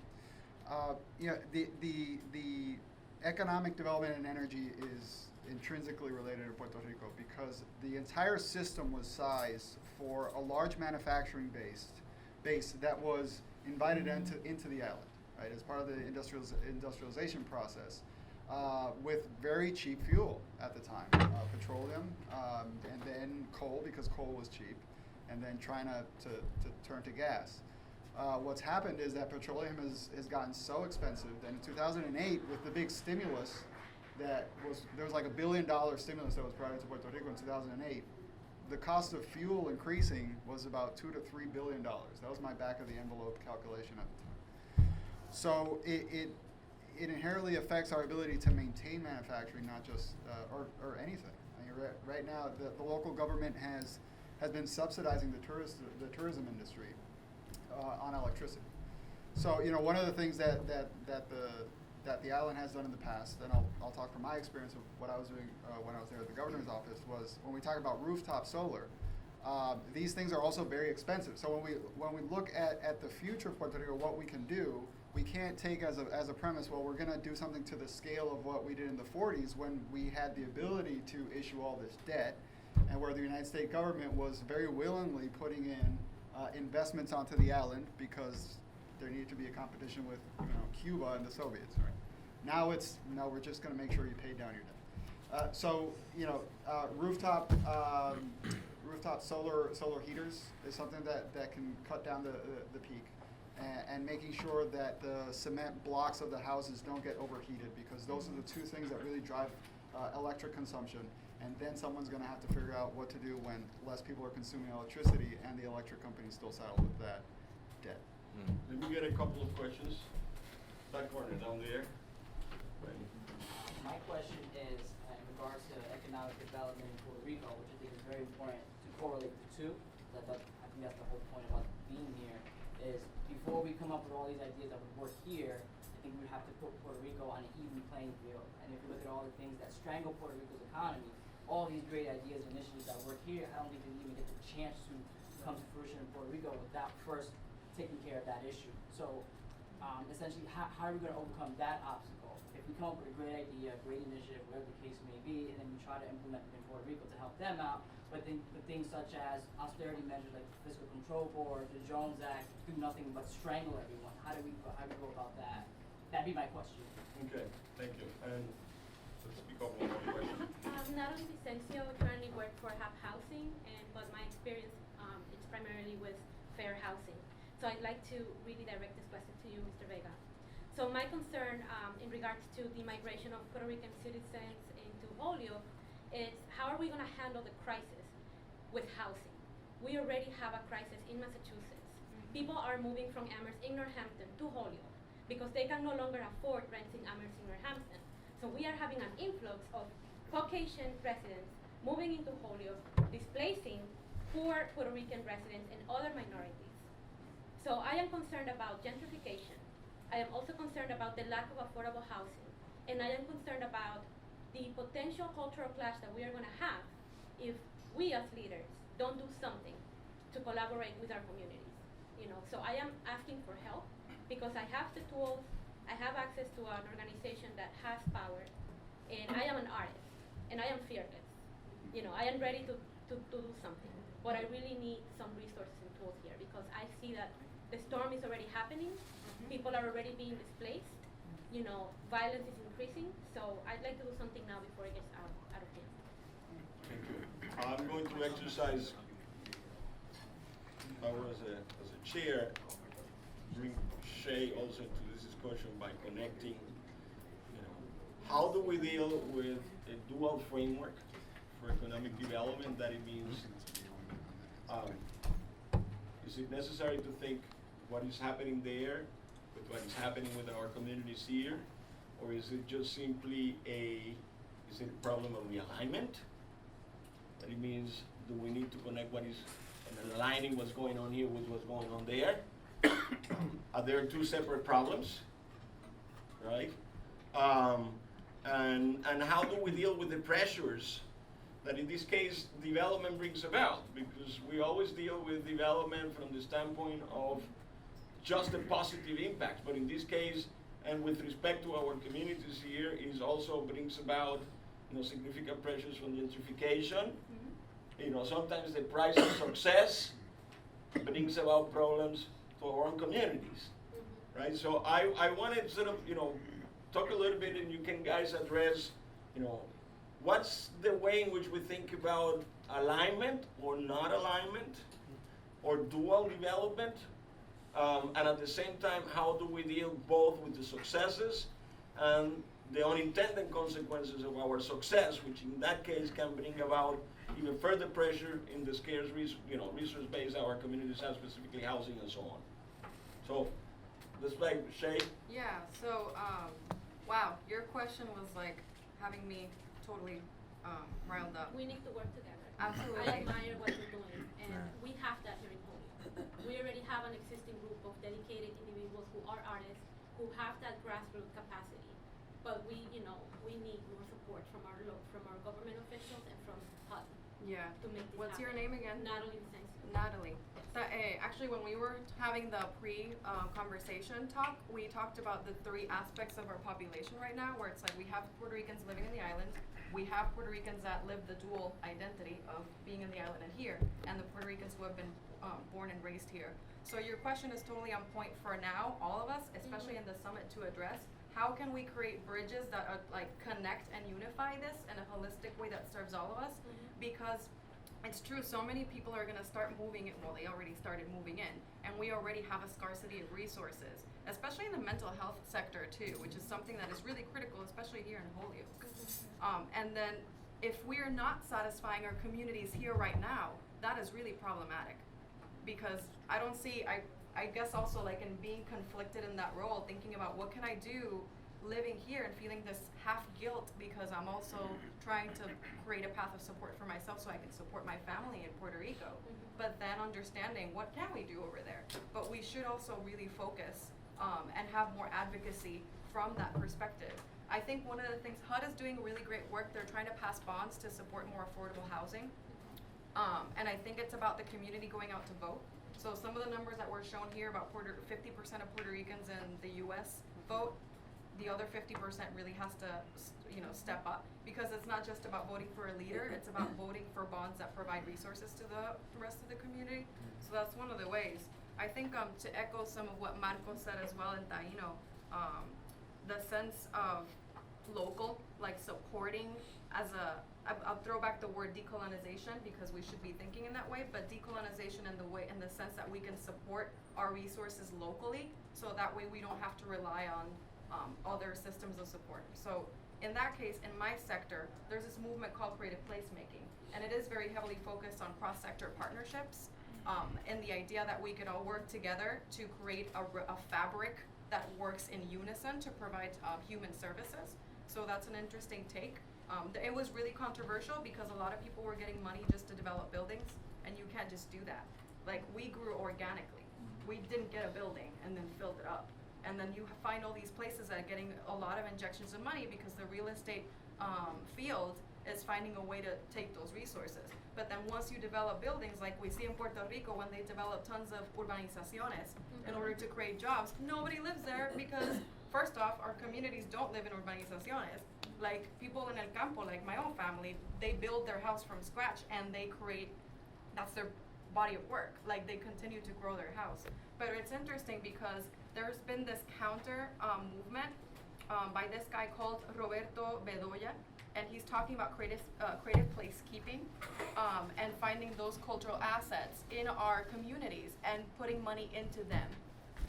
The economic development and energy is intrinsically related to Puerto Rico because the entire system was sized for a large manufacturing base that was invited into the island, right, as part of the industrialization process, with very cheap fuel at the time, petroleum, and then coal because coal was cheap, and then trying to turn to gas. What's happened is that petroleum has gotten so expensive that in 2008, with the big stimulus there was like $1 billion stimulus that was provided to Puerto Rico in 2008. The cost of fuel increasing was about $2 to $3 billion. That was my back of the envelope calculation at the time. So it inherently affects our ability to maintain manufacturing, not just or anything. I mean, right now, the local government has been subsidizing the tourism industry on electricity. So one of the things that the island has done in the past, and I'll talk from my experience of what I was doing when I was there at the governor's office, was when we talk about rooftop solar, these things are also very expensive. So when we look at the future of Puerto Rico, what we can do, we can't take as a premise, well, we're going to do something to the scale of what we did in the 40s when we had the ability to issue all this debt, and where the United States government was very willingly putting in investments onto the island because there needed to be a competition with Cuba and the Soviets. Right? Now we're just going to make sure you pay down your debt. Rooftop solar heaters is something that can cut down the peak, and making sure that the cement blocks of the houses don't get overheated, because those are the two things that really drive electric consumption. And then someone's going to have to figure out what to do when less people are consuming electricity and the electric companies still saddle with that debt. Let me get a couple of questions. That corner down there. My question is in regards to economic development in Puerto Rico, which I think is very important to correlate the two. I think that's the whole point about being here, is before we come up with all these ideas that would work here, I think we would have to put Puerto Rico on an even playing field. And if you look at all the things that strangle Puerto Rico's economy, all these great ideas and initiatives that work here, I don't think they even get the chance to come to fruition in Puerto Rico without first taking care of that issue. So essentially, how are we going to overcome that obstacle? If we come up with a great idea, great initiative, whatever the case may be, and then we try to implement it in Puerto Rico to help them out, but things such as austerity measures like the Fiscal Control Board, the Jones Act, do nothing but strangle everyone. How do we go about that? That'd be my question. Okay, thank you. And let's speak up one more question. Not only Vicencio currently work for HAP Housing, but my experience is primarily with fair housing. So I'd like to really direct this question to you, Mr. Vega. So my concern in regards to the migration of Puerto Rican citizens into Holyoke is how are we going to handle the crisis with housing? we already have a crisis in Massachusetts. People are moving from Amherst in Northampton to Holyoke because they can no longer afford renting Amherst in Northampton. So we are having an influx of Caucasian residents moving into Holyoke, displacing poor Puerto Rican residents and other minorities. So I am concerned about gentrification. I am also concerned about the lack of affordable housing. And I am concerned about the potential cultural clash that we are gonna have if we as leaders don't do something to collaborate with our communities. You know, so I am asking for help because I have the tools, I have access to an organization that has power, and I am an artist, and I am fearless. You know, I am ready to do something, but I really need some resources and tools here because I see that the storm is already happening, people are already being displaced, you know, violence is increasing, so I'd like to do something now before it gets out of hand. I'm going to exercise power as a chair, bring Shay also to this discussion by connecting, you know, how do we deal with a dual framework for economic development that it means, is it necessary to think what is happening there with what is happening with our communities here, or is it just simply is it a problem of realignment? That it means, do we need to connect what is, and aligning what's going on here with what's going on there? Are there two separate problems, right? And how do we deal with the pressures that in this case development brings about? Because we always deal with development from the standpoint of just the positive impacts, but in this case, and with respect to our communities here, it also brings about, you know, significant pressures from gentrification. You know, sometimes the price of success brings about problems to our own communities, right? So I wanted to sort of, you know, talk a little bit, and you can guys address, you know, what's the way in which we think about alignment or not alignment or dual development, and at the same time, how do we deal both with the successes and the unintended consequences of our success, which in that case can bring about even further pressure in the scarce resource base our communities have, specifically housing and so on. So, let's like Shay. Yeah, so, wow, your question was like having me totally riled up. We need to work together. Absolutely. I admire what you're doing, and we have that here in Holyoke. We already have an existing group of dedicated individuals who are artists, who have that grassroots capacity. But we, you know, we need more support from our government officials and from HUD. Yeah. To make this What's your happen. name again? Natalie Vicencio. Natalie. Actually, when we were having the conversation talk, we talked about the three aspects of our population right now, where it's like we have Puerto Ricans living in the island, we have Puerto Ricans that live the dual identity of being in the island and here, and the Puerto Ricans who have been born and raised here. So your question is totally on point for now, all of us, especially in the summit, to address how can we create bridges that are, like, connect and unify this in a holistic way that serves all of us? Because it's true, so many people are gonna start moving in, well, they already started moving in, and we already have a scarcity of resources, especially in the mental health sector too, which is something that is really critical, especially here in Holyoke. And then if we're not satisfying our communities here right now, that is really problematic. Because I don't see, I guess also like in being conflicted in that role, thinking about what can I do living here and feeling this half guilt because I'm also trying to create a path of support for myself so I can support my family in Puerto Rico. But then understanding what can we do over there. But we should also really focus and have more advocacy from that perspective. I think one of the things, HUD is doing really great work. They're trying to pass bonds to support more affordable housing. And I think it's about the community going out to vote. So some of the numbers that were shown here about 50% of Puerto Ricans in the US vote, the other 50% really has to, you know, step up, because it's not just about voting for a leader, it's about voting for bonds that provide resources to the rest of the community. So that's one of the ways. I think to echo some of what Marco said as well in Taino, the sense of local, like supporting as I'll throw back the word decolonization because we should be thinking in that way, but decolonization in the sense that we can support our resources locally, so that way we don't have to rely on other systems of support. So In that case, in my sector, there's this movement called creative placemaking, and it is very heavily focused on cross-sector partnerships, and the idea that we can all work together to create a fabric that works in unison to provide human services. So that's an interesting take. It was really controversial because a lot of people were getting money just to develop buildings, and you can't just do that. Like, we grew organically. We didn't get a building and then filled it up. And then you find all these places that are getting a lot of injections of money because the real estate field is finding a way to take those resources. But then once you develop buildings, like we see in Puerto Rico when they develop tons of urbanizaciones in order to create jobs, nobody lives there because, first off, our communities don't live in urbanizaciones. Like, people in El Campo, like my own family, they build their house from scratch and they create, that's their body of work. Like, they continue to grow their house. But it's interesting because there's been this counter movement by this guy called Roberto Bedoya, and he's talking about creative placekeeping and finding those cultural assets in our communities and putting money into them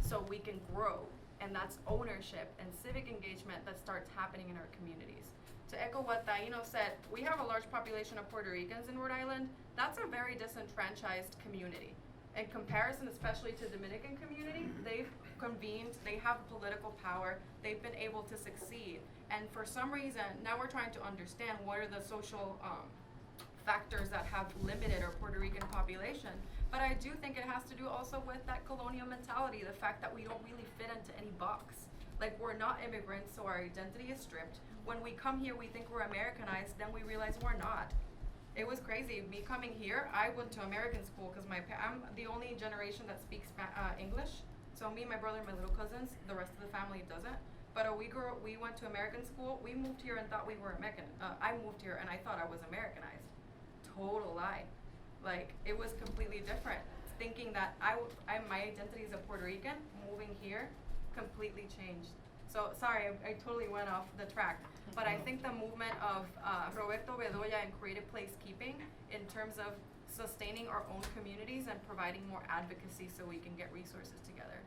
so we can grow. And that's ownership and civic engagement that starts happening in our communities. To echo what Taino said, we have a large population of Puerto Ricans in Rhode Island. That's a very disenfranchised community. In comparison, especially to the Dominican community, they've convened, they have political power, they've been able to succeed. And for some reason, now we're trying to understand what are the social factors that have limited our Puerto Rican population. But I do think it has to do also with that colonial mentality, the fact that we don't really fit into any box. Like, we're not immigrants, so our identity is stripped. When we come here, we think we're Americanized, then we realize we're not. It was crazy. Me coming here, I went to American school because I'm the only generation that speaks English. So me, my brother, and my little cousins, the rest of the family doesn't. But we went to American school. We moved here and thought we were American. I moved here and I thought I was Americanized. Total lie. Like, it was completely different. Thinking that my identity is a Puerto Rican, moving here, completely changed. So, sorry, I totally went off the track. But I think the movement of Roberto Bedoya and creative placekeeping in terms of sustaining our own communities and providing more advocacy so we can get resources together.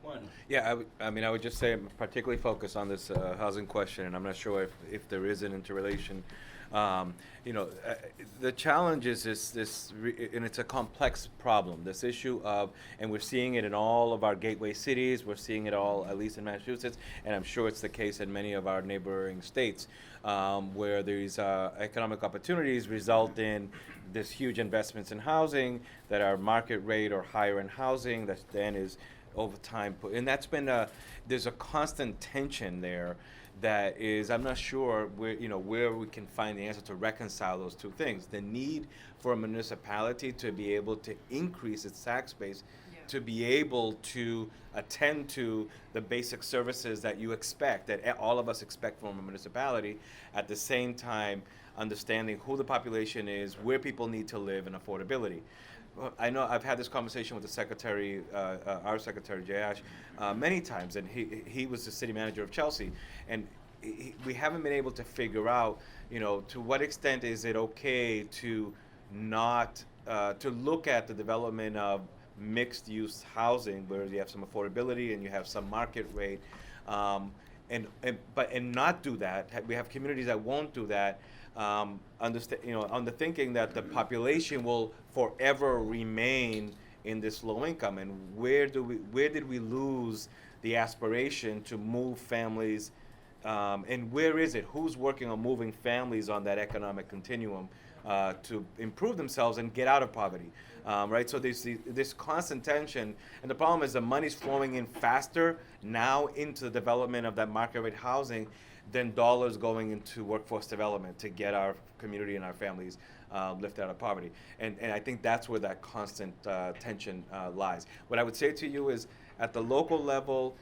Juan. Yeah, I mean, I would just say I'm particularly focused on this housing question, and I'm not sure if there is an interrelation. The challenge is this, and it's a complex problem. This issue of, and we're seeing it in all of our gateway cities. We're seeing it all, at least in Massachusetts, and I'm sure it's the case in many of our neighboring states, where these economic opportunities result in this huge investments in housing that are market rate or higher in housing that then is over time and that's been there's a constant tension there that is, I'm not sure where we can find the answer to reconcile those two things. The need for a municipality to be able to increase its tax base, to be able to attend to the basic services that you expect, that all of us expect from a municipality, at the same time understanding who the population is, where people need to live, and affordability. I know I've had this conversation with the secretary, our secretary, Jay Ash, many times, and he was the city manager of Chelsea, and we haven't been able to figure out, to what extent is it okay to not, to look at the development of mixed-use housing where you have some affordability and you have some market rate, and not do that. We have communities that won't do that. On the thinking that the population will forever remain in this low income, and where did we lose the aspiration to move families, and where is it? Who's working on moving families on that economic continuum to improve themselves and get out of poverty, right? So there's this constant tension, and the problem is the money's flowing in faster now into the development of that market rate housing than dollars going into workforce development to get our community and our families lifted out of poverty. And I think that's where that constant tension lies. What I would say to you is, at the local level,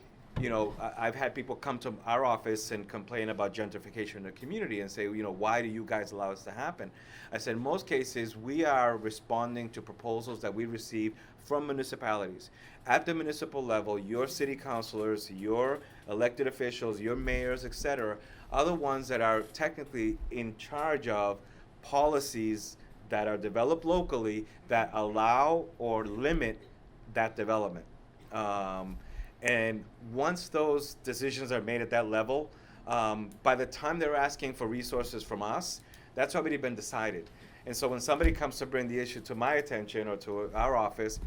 I've had people come to our office and complain about gentrification in the community and say, why do you guys allow this to happen? I said, in most cases, we are responding to proposals that we receive from municipalities. At the municipal level, your city councilors, your elected officials, your mayors, etc., are the ones that are technically in charge of policies that are developed locally that allow or limit that development. And once those decisions are made at that level, by the time they're asking for resources from us, that's already been decided. And so when somebody comes to bring the issue to my attention or to our office,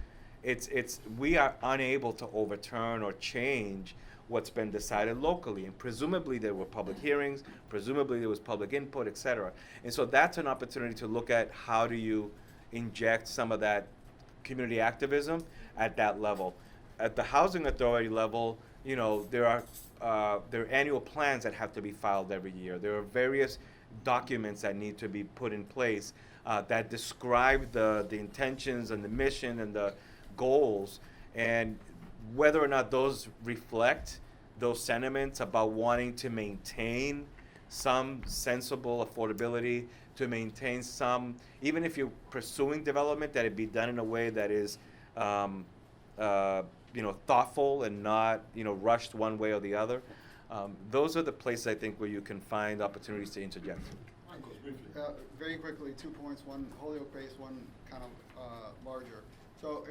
we are unable to overturn or change what's been decided locally. And presumably there were public hearings, presumably there was public input, et cetera. And so that's an opportunity to look at how do you inject some of that community activism at that level. At the housing authority level, there are annual plans that have to be filed every year. There are various documents that need to be put in place that describe the intentions and the mission and the goals, and whether or not those reflect those sentiments about wanting to maintain some sensible affordability, to maintain some, even if you're pursuing development, that it be done in a way that is thoughtful and not rushed one way or the other. Those are the places I think where you can find opportunities to interject. Very quickly, 2 points, one Holyoke based, one kind of larger. So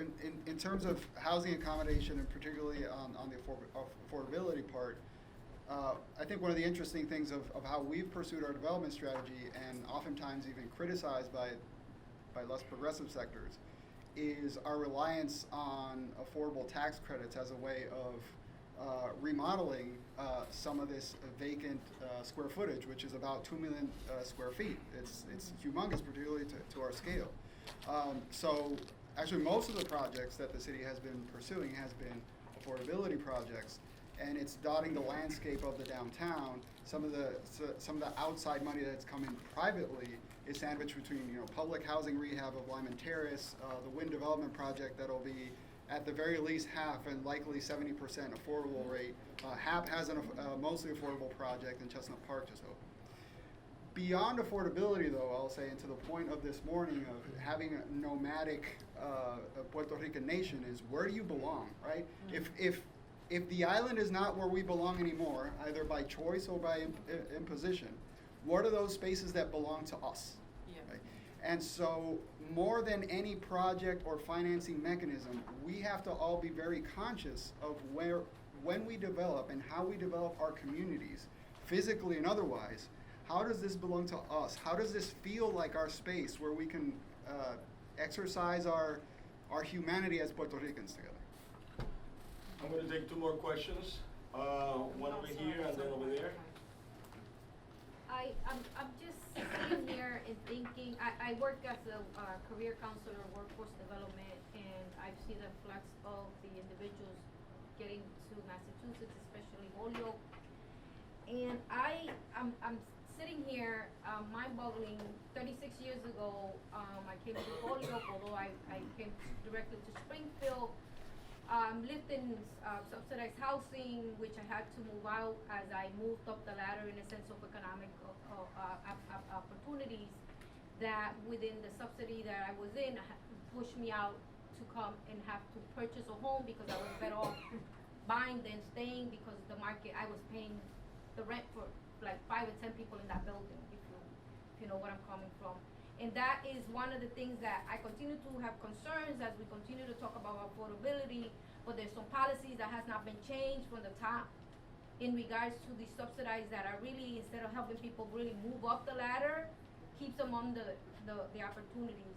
in terms of housing accommodation, and particularly on the affordability part, I think one of the interesting things of how we've pursued our development strategy, and oftentimes even criticized by less progressive sectors, is our reliance on affordable tax credits as a way of remodeling some of this vacant square footage, which is about 2 million square feet. It's humongous, particularly to our scale. So actually most of the projects that the city has been pursuing has been affordability projects, and it's dotting the landscape of the downtown. Some of the outside money that's coming privately is sandwiched between public housing rehab of Lyman Terrace, the wind development project that'll be at the very least half and likely 70% affordable rate. HAP has a mostly affordable project in Chestnut Park just opened. Beyond affordability, though, I'll say, and to the point of this morning of having a nomadic Puerto Rican nation, is where do you belong, right? If the island is not where we belong anymore, either by choice or by imposition, what are those spaces that belong to us? Yeah. Right? And so more than any project or financing mechanism, we have to all be very conscious of when we develop and how we develop our communities, physically and otherwise, how does this belong to us? How does this feel like our space where we can exercise our humanity as Puerto Ricans together? I'm going to take 2 more questions. One over here and then over there. I'm just sitting here and thinking, I work as a career counselor, workforce development, and I see the flux of the individuals getting to Massachusetts, especially Holyoke. And I'm sitting here, mind-boggling. 36 years ago, I came to Holyoke, although I came directly to Springfield. Lived in subsidized housing, which I had to move out as I moved up the ladder in a sense of economic opportunities that within the subsidy that I was in pushed me out to come and have to purchase a home because I was better off buying than staying, because the market, I was paying the rent for like 5 or 10 people in that building, if you know where I'm coming from. And that is one of the things that I continue to have concerns as we continue to talk about affordability, but there's some policies that has not been changed from the top in regards to the subsidized that are really, instead of helping people really move up the ladder, keeps them on the opportunities,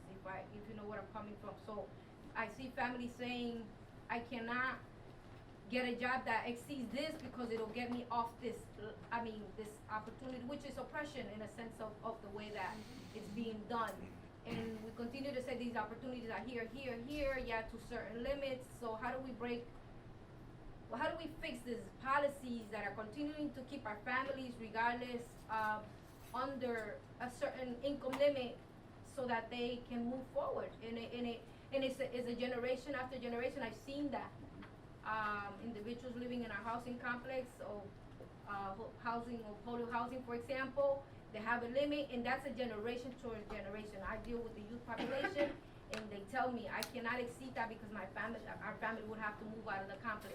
if you know where I'm coming from. So I see families saying, I cannot get a job that exceeds this because it'll get me off this opportunity, which is oppression in a sense of the way that it's being done. And we continue to say these opportunities are here, to certain limits. So how do we fix these policies that are continuing to keep our families, regardless, under a certain income limit, so that they can move forward? And it's a generation after generation. I've seen that. Individuals living in our housing complex or housing or Holyoke housing, for example, they have a limit, and that's a generation to a generation. I deal with the youth population, and they tell me I cannot exceed that because our family would have to move out of the complex.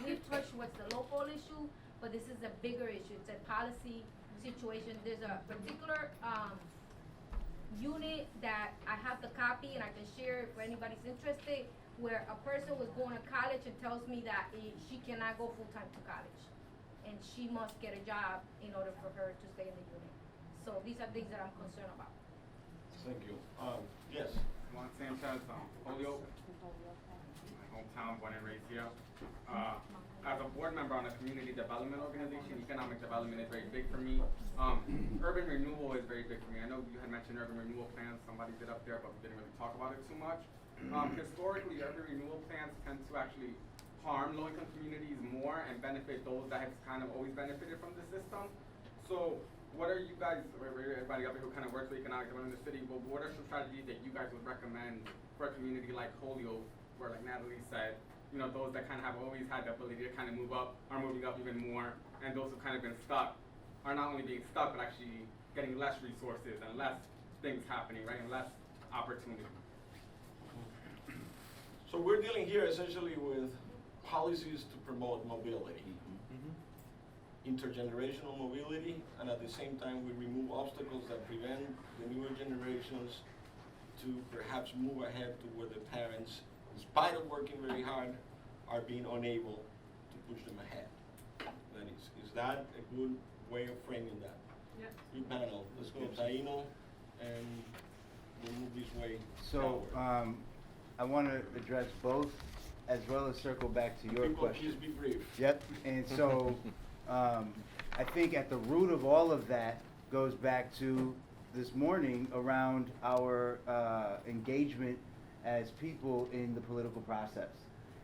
We've touched what's the local issue, but this is a bigger issue. It's a policy situation. There's a particular unit that I have the copy, and I can share it for anybody's interested, where a person was going to college and tells me that she cannot go full-time to college. and she must get a job in order for her to stay in the unit. So these are things that I'm concerned about. Thank you. Yes. Juan Sanchez, Holyoke, my hometown, born and raised here. As a board member on a community development organization, economic development is very big for me. Urban renewal is very big for me. I know you had mentioned urban renewal plans, somebody did up there, but we didn't really talk about it too much. Historically, urban renewal plans tend to actually harm low-income communities more and benefit those that have kind of always benefited from the system. So what are you guys, everybody up here who kind of works with economic development in the city, but what are some strategies that you guys would recommend for a community like Holyoke, where like Natalie said, you know, those that kind of have always had the ability to kind of move up are moving up even more, and those who've kind of been stuck are not only being stuck, but actually getting less resources and less things happening, right, and less opportunity. So we're dealing here essentially with policies to promote mobility, intergenerational mobility, and at the same time we remove obstacles that prevent the newer generations to perhaps move ahead to where the parents, in spite of working very hard, are being unable to push them ahead. That is that a good way of framing that? Yep. Your panel, let's go Taino, and we'll move this way So, forward. I want to address both, as well as circle back to your People, question. please be brief. Yep, and so, I think at the root of all of that goes back to this morning around our engagement as people in the political process.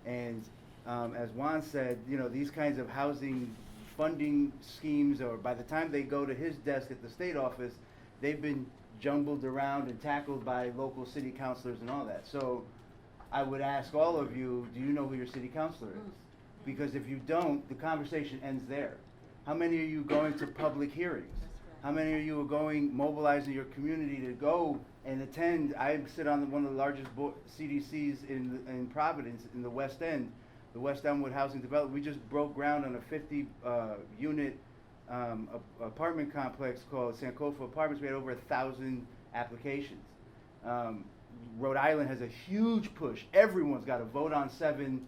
And as Juan said, you know, these kinds of housing funding schemes, or by the time they go to his desk at the state office, they've been jumbled around and tackled by local city councilors and all that. So I would ask all of you, do you know who your city councilor is? Because if you don't, the conversation ends there. How many are you going to public hearings? How many of you are going, mobilizing your community to go and attend? I sit on one of the largest CDCs in Providence, in the West End, the West Elmwood Housing Development. We just broke ground on a 50 unit apartment complex called Sankofa Apartments. We had over 1,000 applications. Rhode Island has a huge push. Everyone's got a vote on 7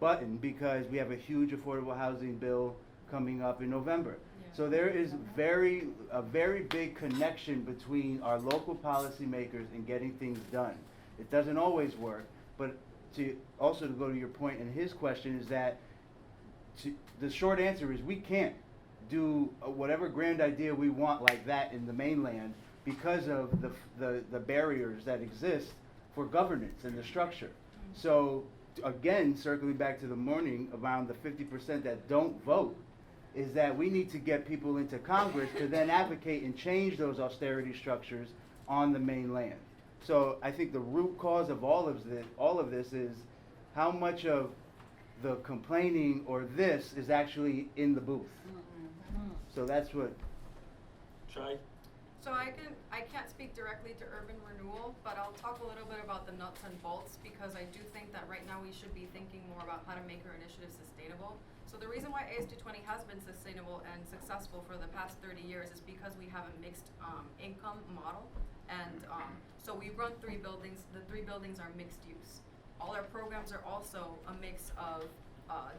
button because we have a huge affordable housing bill coming up in November. So there is a very big connection between our local policymakers and getting things done. It doesn't always work, but to go to your point in his question is that the short answer is we can't do whatever grand idea we want like that in the mainland because of the barriers that exist for governance and the structure. So again, circling back to the morning around the 50% that don't vote, is that we need to get people into Congress to then advocate and change those austerity structures on the mainland. So I think the root cause of all of this is how much of the complaining or this is actually in the booth. So that's what. Shey? So I can't speak directly to urban renewal, but I'll talk a little bit about the nuts and bolts because I do think that right now we should be thinking more about how to make our initiative sustainable. So the reason why AS220 has been sustainable and successful for the past 30 years is because we have a mixed income model. And so we run 3 buildings. The 3 buildings are mixed use. All our programs are also a mix of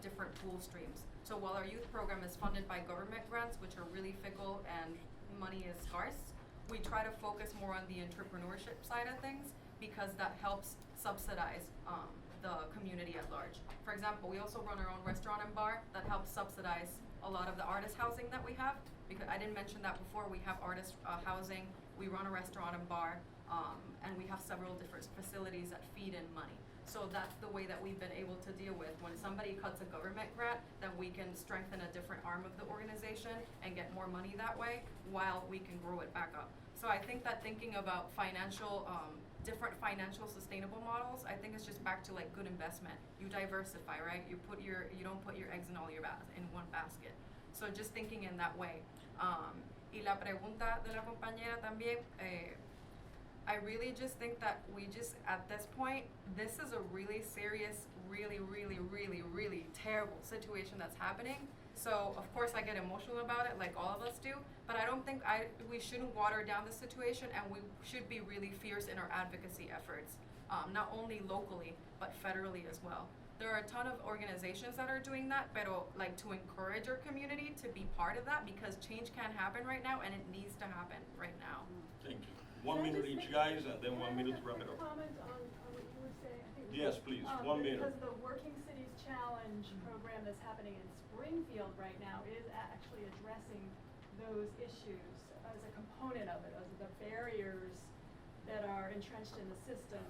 different pool streams. So while our youth program is funded by government grants, which are really fickle and money is scarce, we try to focus more on the entrepreneurship side of things because that helps subsidize the community at large. For example, we also run our own restaurant and bar that helps subsidize a lot of the artist housing that we have. Because I didn't mention that before, we have artist housing, we run a restaurant and bar, and we have several different facilities that feed in money. So that's the way that we've been able to deal with. When somebody cuts a government grant, then we can strengthen a different arm of the organization and get more money that way while we can grow it back up. So I think that thinking about different financial sustainable models, I think it's just back to like good investment. You diversify, right? You don't put your eggs in all your in one basket. So just thinking in that way. Y la pregunta de la compañera también, I really just think that we just, at this point, this is a really serious, really, really, really, really terrible situation that's happening. So, of course, I get emotional about it, like all of us do, but I don't think we shouldn't water down the situation, and we should be really fierce in our advocacy efforts, not only locally, but federally as well. There are a ton of organizations that are doing that, pero like to encourage our community to be part of that, because change can't happen right now and it needs to happen right now. Thank you. 1 minute each, guys, and then 1 minute to wrap it up. Comment on what you were saying. I think Yes, please, 1 minute. Because the Working Cities Challenge program that's happening in Springfield right now is actually addressing those issues as a component of it, of the barriers that are entrenched in the system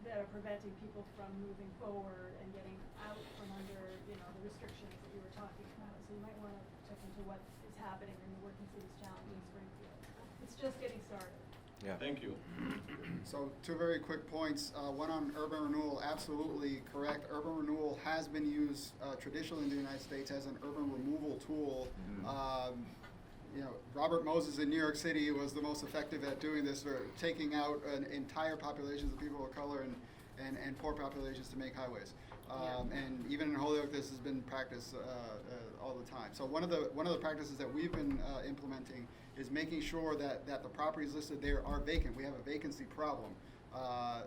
that are preventing people from moving forward and getting out from under, the restrictions that you were talking about. So you might want to check into what is happening in the Working Cities Challenge in Springfield. It's just getting started. Yeah. Thank you. So 2 very quick points. One on urban renewal, absolutely correct. Urban renewal has been used traditionally in the United States as an urban removal tool. Robert Moses in New York City was the most effective at doing this, for taking out entire populations of people of color and poor populations to make highways. And even in Holyoke, this has been practiced all the time. So one of the practices that we've been implementing is making sure that the properties listed there are vacant. We have a vacancy problem. I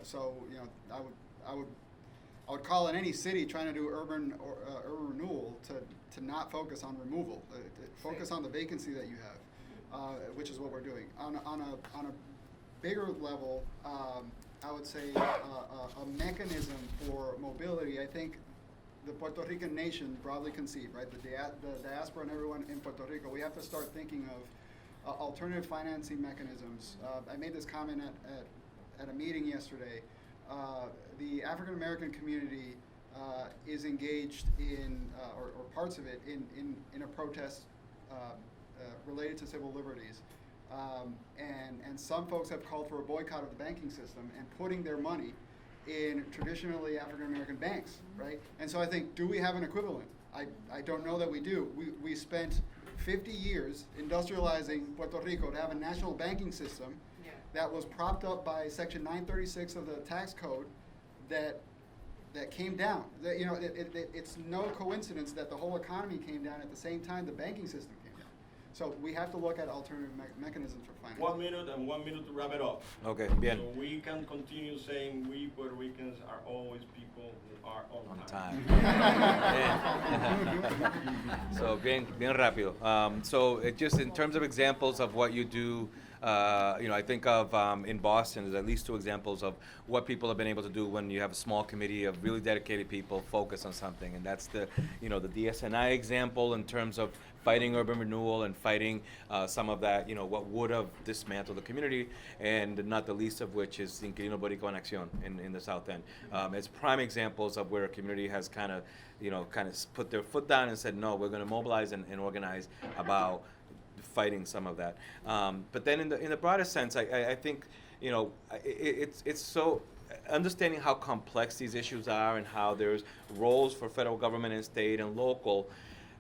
would call on any city trying to do urban renewal to not focus on removal. Focus on the vacancy that you have, which is what we're doing. On a bigger level, I would say a mechanism for mobility. I think the Puerto Rican nation, broadly conceived, right? The diaspora and everyone in Puerto Rico, we have to start thinking of alternative financing mechanisms. I made this comment at a meeting yesterday. The African American community is engaged in, or parts of it, in a protest related to civil liberties. And some folks have called for a boycott of the banking system and putting their money in traditionally African American banks, right? And so I think, do we have an equivalent? I don't know that we do. We spent 50 years industrializing Puerto Rico to have a national banking system that was propped up by Section 936 of the tax code that came down. It's no coincidence that the whole economy came down at the same time the banking system came down. So we have to look at alternative mechanisms for finance. 1 minute and 1 minute to wrap it up. Okay, bien. So we can continue saying we Puerto Ricans are always people who are on time. So bien rápido. So just in terms of examples of what you do, I think of in Boston, there's at least 2 examples of what people have been able to do when you have a small committee of really dedicated people focused on something, and that's the DSNI example in terms of fighting urban renewal and fighting some of that, what would have dismantled the community, and not the least of which is Inquilino Boricua en Acción in the South End. It's prime examples of where a community has kind of put their foot down and said, no, we're going to mobilize and organize about fighting some of that. But then in the broader sense, I think, it's so understanding how complex these issues are and how there's roles for federal government and state and local.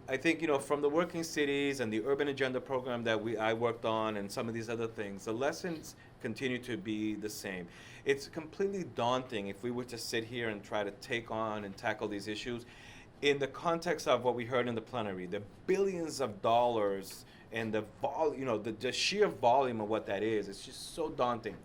I think, from the Working Cities and the Urban Agenda program that I worked on and some of these other things, the lessons continue to be the same. It's completely daunting if we were to sit here and try to take on and tackle these issues in the context of what we heard in the plenary, the billions of dollars and the sheer volume of what that is. It's just so daunting.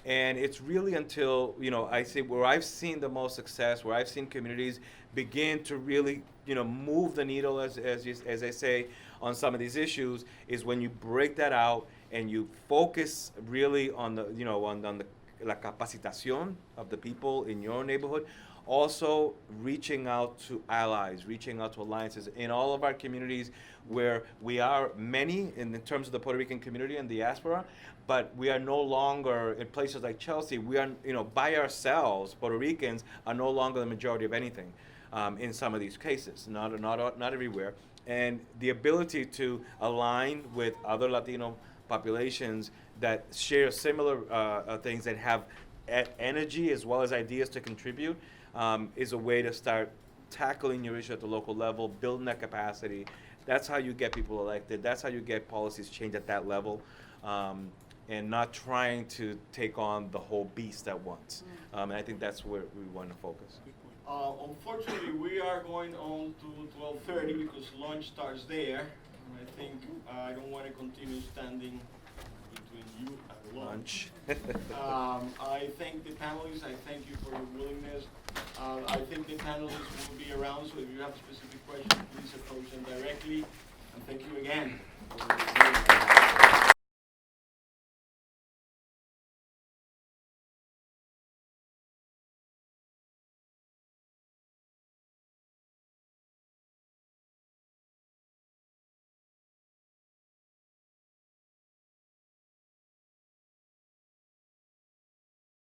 And it's really until, I say where I've seen the most success, where I've seen communities begin to really, move the needle, as I say, on some of these issues, is when you break that out and you focus really on the, on the la capacitación of the people in your neighborhood. Also reaching out to allies, reaching out to alliances in all of our communities where we are many in terms of the Puerto Rican community and diaspora, but we are no longer in places like Chelsea. We are, by ourselves, Puerto Ricans are no longer the majority of anything in some of these cases, not everywhere. And the ability to align with other Latino populations that share similar things and have energy as well as ideas to contribute is a way to start tackling your issue at the local level, building that capacity. That's how you get people elected. That's how you get policies changed at that level, and not trying to take on the whole beast at once. And I think that's where we want to focus. Unfortunately, we are going on to 12:30 because lunch starts there. And I think I don't want to continue standing between you and lunch. I thank the panelists. I thank you for your willingness. I think the panelists will be around, so if you have specific questions, please approach them directly. And thank you again.